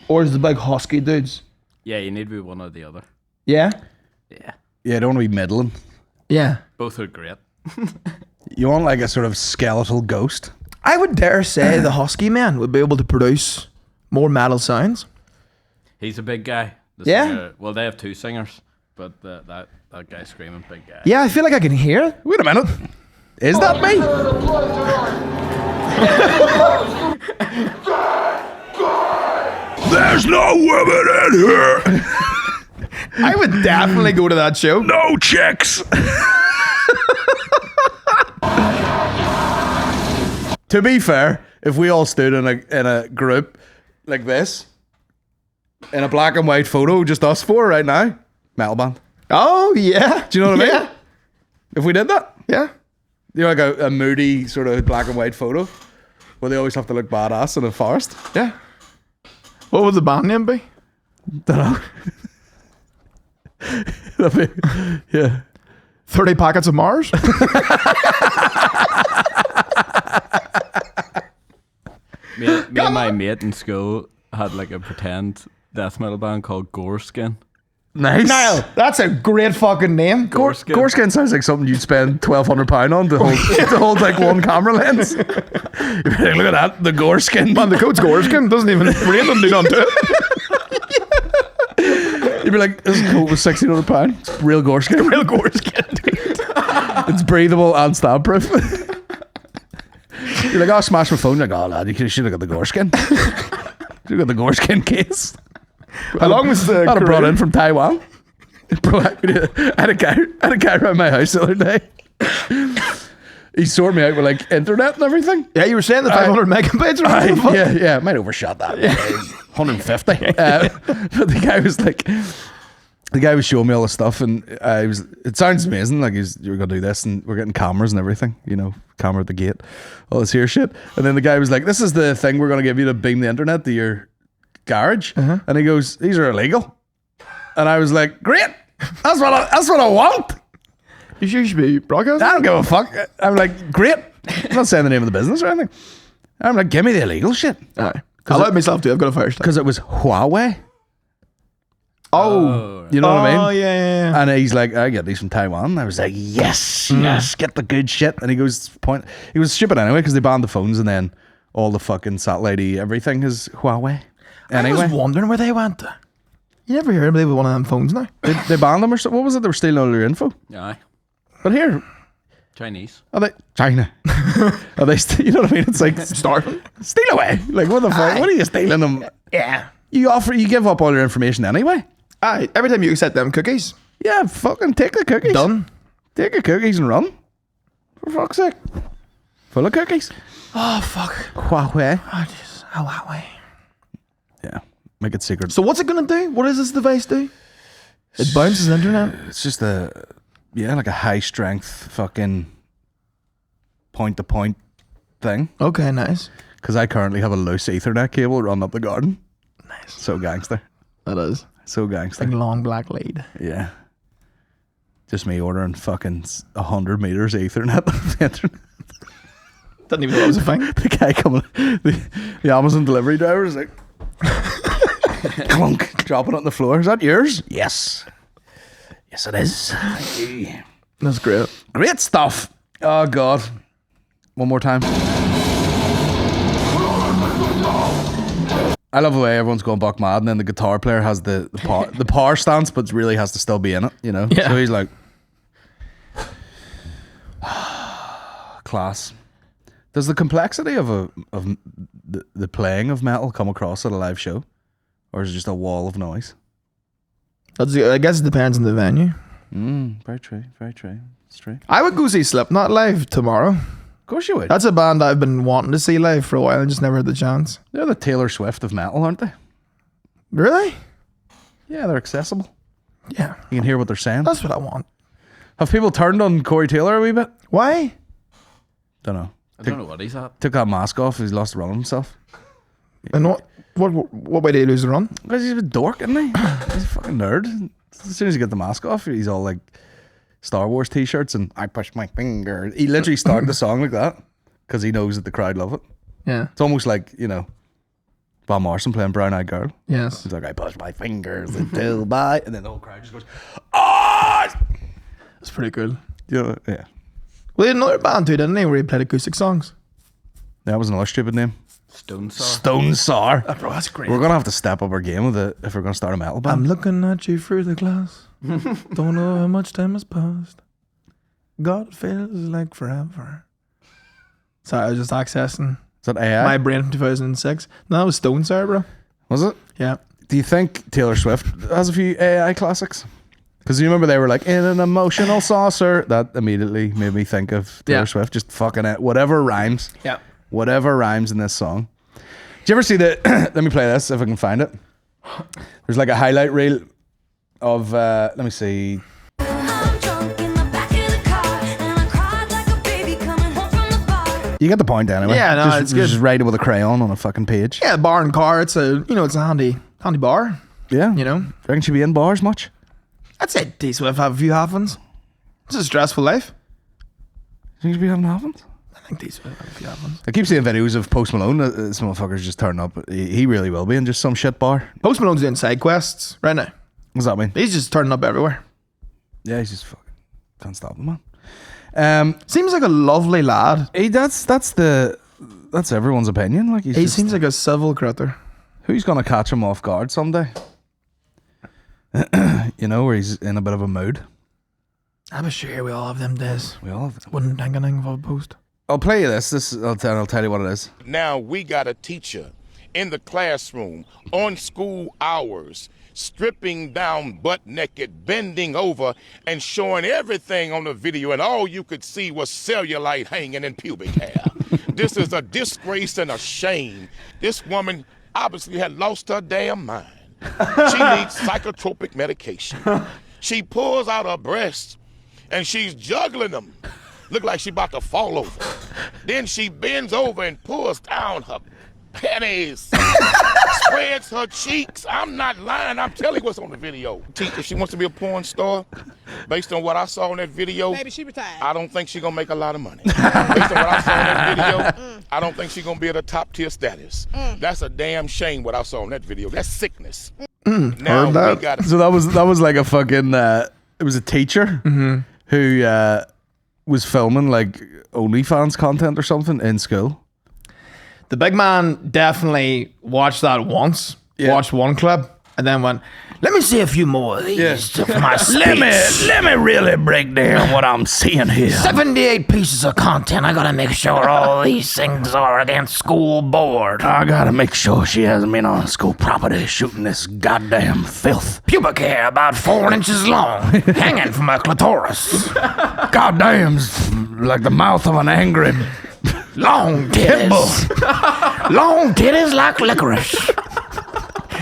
Or is it the big husky dudes? Yeah, you need to be one or the other. Yeah? Yeah. Yeah, I don't want to be middling. Yeah. Both are great. You want like a sort of skeletal ghost. I would dare say the husky man would be able to produce more metal sounds. He's a big guy. The Yeah? singer, well, they have 2 singers, but that guy screaming, big guy. Yeah, I feel like I can hear it. Wait a minute. Is that me? There's no women in here. I would definitely go to that show. No chicks. To be fair, if we all stood in a group like this, in a black and white photo, just us 4 right now, metal band. Oh, yeah. Do you know what I mean? Yeah. If we did that, Yeah. you know, like a moody sort of black and white photo where they always have to look badass in a forest. Yeah. What would the band name be? Don't know. Yeah. 30 Packets of Mars? Me and my mate in school had like a pretend death metal band called Goreskin. Nice. Niall, that's a great fucking name. Goreskin. Goreskin sounds like something you'd spend £1,200 on to hold like one camera lens. You'd be like, look at that, the Goreskin. Man, the coat's Goreskin. Doesn't even rain them, do none to it. You'd be like, this coat was £1,600. It's real Goreskin. Real Goreskin. It's breathable and stab proof. You're like, oh, smash my phone. You're like, oh, lad, you should have got the Goreskin. You got the Goreskin case. How long was the Had it brought career? in from Taiwan. I had a guy around my house the other day. He sorted me out with like internet and everything. Yeah, you were saying the 500 megabytes or something? Yeah, might overshot that. 150. But the guy was showing me all the stuff, and it sounds amazing. Like you're gonna do this, and we're getting cameras and everything. You know, camera at the gate, all this here shit. And then the guy was like, "This is the thing we're gonna give you to beam the internet to your garage." And he goes, "These are illegal." And I was like, "Great, that's what I want. You should be broadcasting. I don't give a fuck." I'm like, "Great." I'm not saying the name of the business or anything. I'm like, give me the illegal shit. Aye. I allowed myself to. I've got a fire stick. Because it was Huawei. Oh. You know what I mean? Oh, yeah. And he's like, I get these from Taiwan. I was like, yes, get the good shit. And he was stupid anyway because they banned the phones and then all the fucking satellite-y everything is Huawei. Anyway. I was wondering where they went. You never hear anybody with one of them phones now. They banned them or something. What was it? They were stealing all your info. Yeah. But here, Chinese. are they China? Are they? You know what I mean? It's like Starving. steal away. Like what the fuck? What are you stealing them? Yeah. You give up all your information anyway. Aye. Every time you accept them cookies, Yeah, fucking take the cookies. done. Take the cookies and run. For fuck's sake. Full of cookies. Oh fuck. Huawei. Oh jeez. Huawei. Yeah. Make it secret. So what's it gonna do? What does this device do? It bounces internet. It's just like a high strength fucking point to point thing. Okay, nice. Because I currently have a loose Ethernet cable run up the garden. Nice. So gangster. That is. So gangster. Like long black lead. Yeah. Just me ordering fucking 100 meters Ethernet off the internet. Didn't even know that was a thing. The guy coming, the Amazon delivery driver is like, clunk, dropping it on the floor. Is that yours? Yes. Yes, it is. Thank you. That's great. Great stuff. Oh, God. One more time. I love the way everyone's going buck mad, and then the guitar player has the power stance, but really has to still be in it, you know? Yeah. So he's like, class. Does the complexity of the playing of metal come across at a live show? Or is it just a wall of noise? I guess it depends on the venue. Very true, very true. It's true. I would go see Slipknot live tomorrow. Of course you would. That's a band I've been wanting to see live for a while and just never had the chance. They're the Taylor Swift of metal, aren't they? Really? Yeah, they're accessible. Yeah. You can hear what they're saying. That's what I want. Have people turned on Corey Taylor a wee bit? Why? Don't know. I don't know what he's at. Took that mask off. He's lost the run himself. And what way did he lose the run? Because he's a dork, isn't he? He's a fucking nerd. As soon as you get the mask off, he's all like Star Wars t-shirts and I push my finger. He literally started the song like that because he knows that the crowd love it. Yeah. It's almost like, you know, Van Morrison playing Brown Eyed Girl. Yes. He's like, I push my fingers until by, and then the whole crowd just goes, oh! That's pretty good. You know, yeah. Well, he had another band too, didn't he, where he played acoustic songs? That was another stupid name. Stone Sour. Stone Sour. Oh, bro, that's great. We're gonna have to step up our game with it if we're gonna start a metal band. I'm looking at you through the glass. Don't know how much time has passed. God, it feels like forever. Sorry, I was just accessing Is that AI? my brain from 2006. No, that was Stone Sour, bro. Was it? Yeah. Do you think Taylor Swift has a few AI classics? Because you remember they were like, in an emotional saucer. That immediately made me think of Taylor Swift. Just fucking it. Whatever rhymes. Yeah. Whatever rhymes in this song. Did you ever see the... let me play this if I can find it. There's like a highlight reel of... let me see. You get the point anyway. Yeah, no, it's good. Just write it with a crayon on a fucking page. Yeah, bar and car. It's a handy bar. Yeah. You know, Do you reckon she'd be in bars much? I'd say T Swift have a few half ones. It's a stressful life. Do you think she'd be having happens? I think T Swift have a few half ones. I keep seeing videos of Post Malone. This motherfucker's just turning up. He really will be in just some shit bar. Post Malone's doing side quests right now. What does that mean? He's just turning up everywhere. Yeah, he's just fucking can't stop the man. Seems like a lovely lad. That's everyone's opinion. Like He seems like a civil critter. who's gonna catch him off guard someday? You know, where he's in a bit of a mood. I'm sure we all have them days. We all have. Wouldn't think anything of a post. I'll play you this. I'll tell you what it is. Now we got a teacher in the classroom on school hours, stripping down butt naked, bending over and showing everything on the video, and all you could see was cellulite hanging in pubic hair. This is a disgrace and a shame. This woman obviously had lost her damn mind. She needs psychotropic medication. She pulls out her breasts and she's juggling them. Look like she's about to fall over. Then she bends over and pulls down her pennies. Spreads her cheeks. I'm not lying. I'm telling you what's on the video. If she wants to be a porn star, based on what I saw in that video, Maybe she retired. I don't think she's gonna make a lot of money. Based on what I saw in that video, I don't think she's gonna be at a top tier status. That's a damn shame what I saw in that video. That's sickness. Now we got So that was like a fucking. It was a teacher who was filming like OnlyFans content or something in school. The big man definitely watched that once, watched one clip, and then went, let me see a few more of these for my speech. Let me really break down what I'm seeing here. 78 pieces of content. I gotta make sure all these things are against school board. I gotta make sure she hasn't been on school property shooting this goddamn filth. Pubic hair about 4 inches long, hanging from her clitoris. Goddamn, like the mouth of an angry Long titties. Long titties like licorice.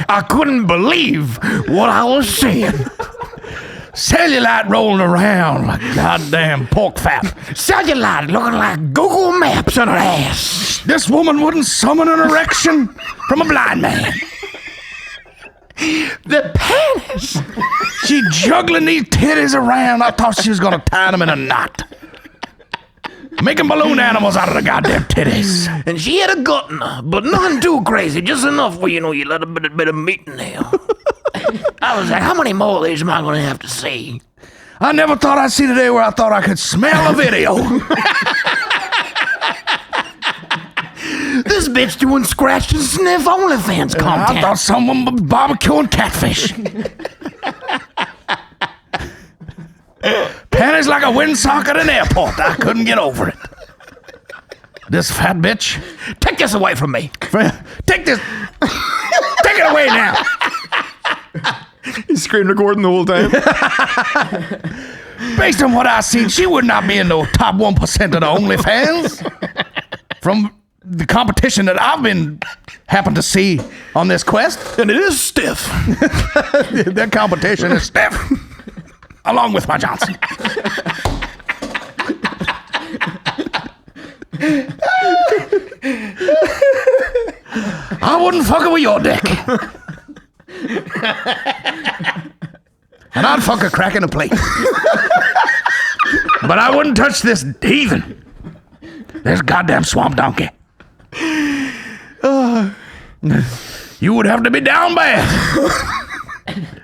I couldn't believe what I was seeing. cellulite rolling around like goddamn pork fat. Cellulite looking like Google Maps on her ass. This woman wouldn't summon an erection from a blind man. The penis. She juggling these titties around. I thought she was gonna tie them in a knot. Making balloon animals out of the goddamn titties. And she had a gut in her, but nothing too crazy, just enough where, you let a bit of meat in there. I was like, how many more of these am I going to have to see? I never thought I'd see the day where I thought I could smell a video. This bitch doing scratch and sniff OnlyFans content. I thought someone was barbecuing catfish. Panties like a windsock at an airport. I couldn't get over it. This fat bitch. Take this away from me. Take this. Take it away now. He's screen recording the whole time. Based on what I've seen, she would not be in the top 1% of the OnlyFans. From the competition that I've been happened to see on this quest. And it is stiff. That competition is stiff. Along with my Johnson. I wouldn't fuck it with your dick. And I'd fuck a crack in a plate. But I wouldn't touch this heathen. This goddamn swamp donkey. You would have to be down bad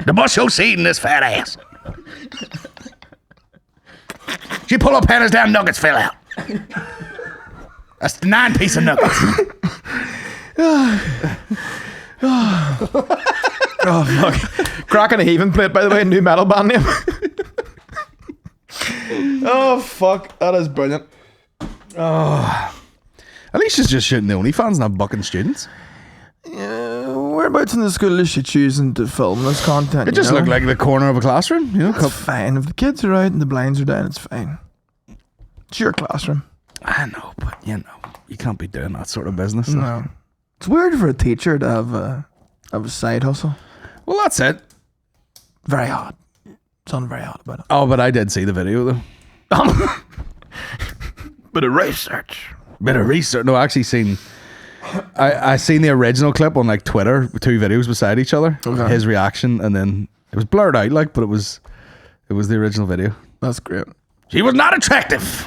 to bust your seed in this fat ass. She pull her panties down, nuggets fell out. That's 9 pieces of nuggets. Oh, fuck. Cracking a Haven plate, by the way, new metal band name. Oh, fuck. That is brilliant. At least she's just shooting the OnlyFans, not bucking students. Whereabouts in the school is she choosing to film this content? It just looked like the corner of a classroom. It's fine. If the kids are out and the blinds are down, it's fine. It's your classroom. I know, but you can't be doing that sort of business. No. It's weird for a teacher to have a side hustle. Well, that's it. Very hard. Something very hard about it. Oh, but I did see the video though. Bit of research. Bit of research. No, I actually seen. I seen the original clip on like Twitter with 2 videos beside each other. Okay. His reaction, and then it was blurred out, like, but it was the original video. That's great. She was not attractive.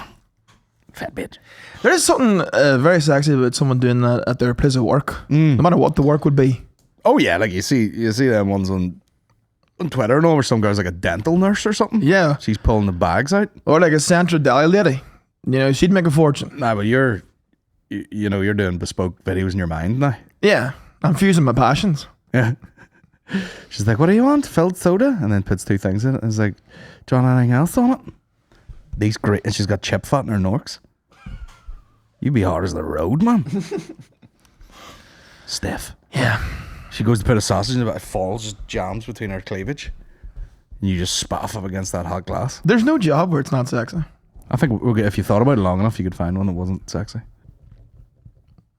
Fat bitch. There is something very sexy about someone doing that at their place of work, no matter what the work would be. Oh yeah, like you see them ones on Twitter and all, where some guy's like a dental nurse or something. Yeah. She's pulling the bags out. Or like a Central Deli lady. She'd make a fortune. Nah, but you're doing bespoke videos in your mind now. Yeah. I'm fusing my passions. Yeah. She's like, what do you want? Filled soda? And then puts 2 things in it. And it's like, do you want anything else on it? These great. And she's got chip fat in her norks. You be hard as the road, man. Stiff. Yeah. She goes to put a sausage in it, but it falls, just jams between her cleavage. And you just spaff up against that hot glass. There's no job where it's not sexy. I think if you thought about it long enough, you could find one that wasn't sexy.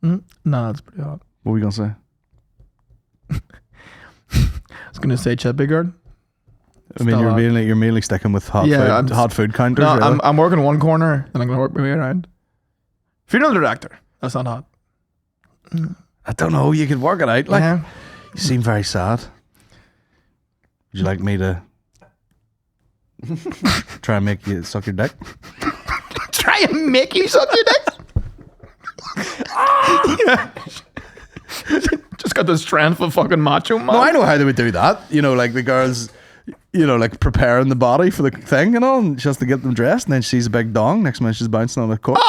No, that's pretty hot. What were you going to say? I was going to say Chet Bigard. I mean, you're mainly sticking with hot food counters. No, really. I'm working one corner and I'm going to work my way around. Funeral director. That's not hot. I don't know. You could work it out. Like, Yeah. you seem very sad. Would you like me to try and make you suck your dick? Try and make you suck your dick. Yeah. Just got the strength of fucking macho man. No, I know how they would do that. You know, like the girls, you know, like preparing the body for the thing, you know, and she has to get them dressed, and then she sees a big dong. Next minute she's bouncing on the court.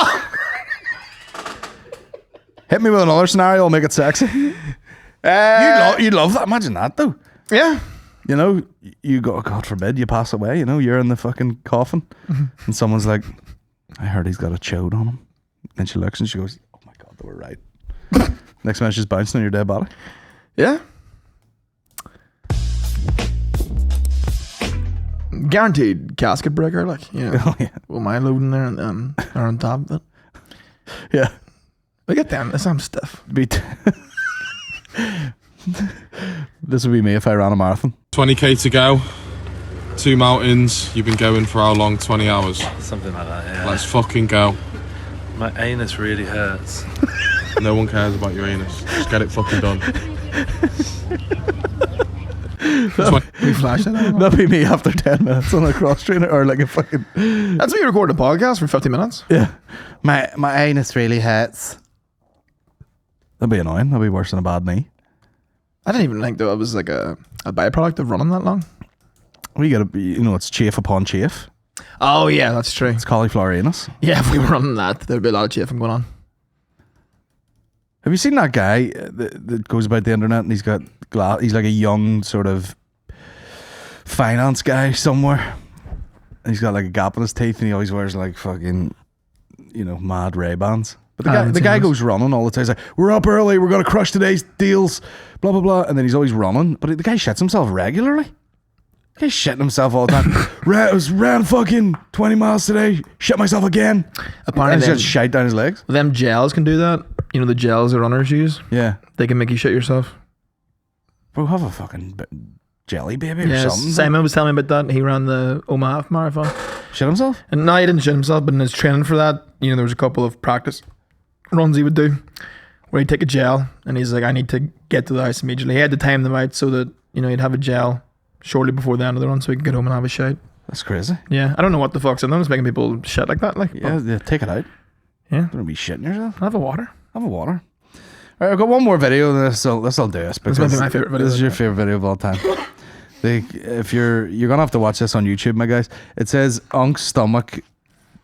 Hit me with another scenario, I'll make it sexy. You'd love that. Imagine that, though. Yeah. You know, you go, God forbid, you pass away, you know, you're in the fucking coffin, and someone's like, I heard he's got a chode on him. And she looks and she goes, oh my God, they were right. Next minute she's bouncing on your dead body. Yeah. Guaranteed casket breaker, like, you know. Oh, yeah. With my loading there and or on top of it. Yeah. Look at them. I'm stiff. This would be me if I ran a marathon. 20k to go. 2 mountains. You've been going for how long? 20 hours. Something like that, yeah. Let's fucking go. My anus really hurts. No one cares about your anus. Just get it fucking done. We flashed it out. That'd be me after 10 minutes on a cross trainer or like a fucking... That's me recording a podcast for 50 minutes. Yeah. My anus really hurts. That'd be annoying. That'd be worse than a bad knee. I didn't even think that was like a byproduct of running that long. We gotta be, you know, it's chafe upon chafe. Oh, yeah, that's true. It's cauliflower anus. Yeah, if we were running that, there'd be a lot of chafing going on. Have you seen that guy that goes about the internet and he's got he's like a young sort of finance guy somewhere. And he's got like a gap in his teeth and he always wears like fucking, you know, mad Ray-Bans. But the guy goes running all the time. He's like, we're up early, we're going to crush today's deals, blah, blah, blah. And then he's always running. But the guy shits himself regularly. The guy's shitting himself all the time. ran fucking 20 miles today, shit myself again. Apparently, and he's got shite down his legs. them gels can do that. You know, the gels that runners use? Yeah. They can make you shit yourself. Bro, have a fucking jelly baby or something. Simon was telling me about that. He ran the Omaha marathon. Shit himself? And no, he didn't shit himself, but in his training for that, you know, there was a couple of practice runs he would do where he'd take a gel and he's like, I need to get to the house immediately. He had to time them out so that, you know, he'd have a gel shortly before the end of the run so he could get home and have a shite. That's crazy. Yeah, I don't know what the fuck's in them. It's making people shit like that. Like, Yeah, take it out. yeah. Don't be shitting yourself. Have a water. Have a water. All right, I've got one more video. This'll do us because might be my favorite video. This is your favorite video of all time. If you're gonna have to watch this on YouTube, my guys. It says Unk's stomach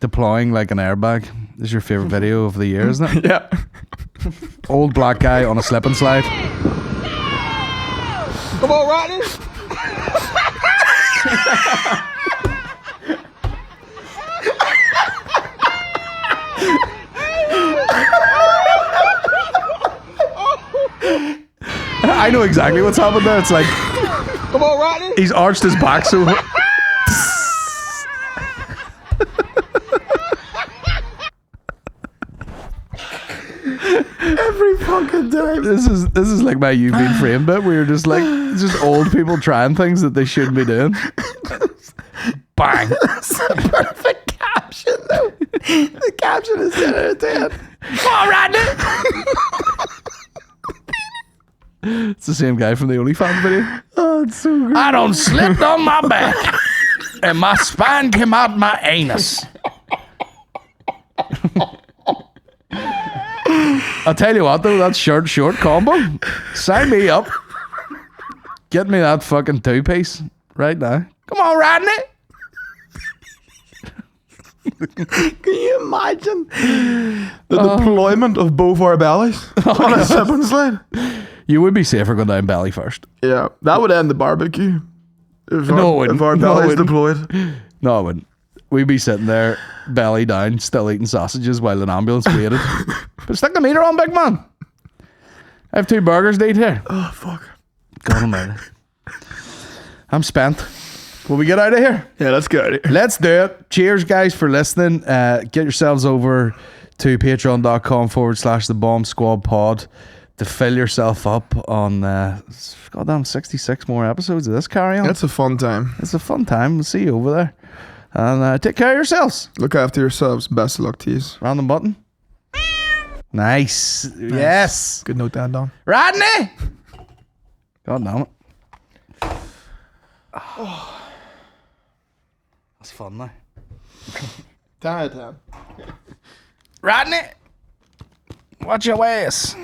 deploying like an airbag. This is your favorite video of the year, isn't it? Yeah. Old black guy on a slip and slide. Come on, Rodney. I know exactly what's happened there. It's like, Come on, Rodney. he's arched his back so. Every fucking time. This is like my You Being Framed bit where you're just like, it's just old people trying things that they shouldn't be doing. Bang. That's a perfect caption, though. The caption is 10 out of 10. Come on, Rodney. It's the same guy from the OnlyFans video. Oh, it's so good. I done slipped on my back and my spine came out my anus. I'll tell you what though, that short combo, sign me up. Get me that fucking 2-piece right now. Come on, Rodney. Can you imagine the deployment of both our bellies on a slip and slide? You would be safer going down belly first. Yeah, that would end the barbecue. If No, it if our wouldn't. No, it bellies wouldn't. deployed. No, I wouldn't. We'd be sitting there, belly down, still eating sausages while an ambulance waited. But stick the meter on, big man. I have 2 burgers to eat here. Oh, fuck. God almighty. I'm spent. Will we get out of here? Yeah, let's go. Let's do it. Cheers, guys, for listening. Get yourselves over to patreon.com/the Bomb Squad Pod to fill yourself up on goddamn 66 more episodes of this carry on. That's a fun time. It's a fun time. We'll see you over there. And take care of yourselves. Look after yourselves. Best of luck to you. Random button. Nice. Yes. Good note down, Don. Rodney. God damn it. That's fun now. 10 out of 10. Rodney. Watch your ways.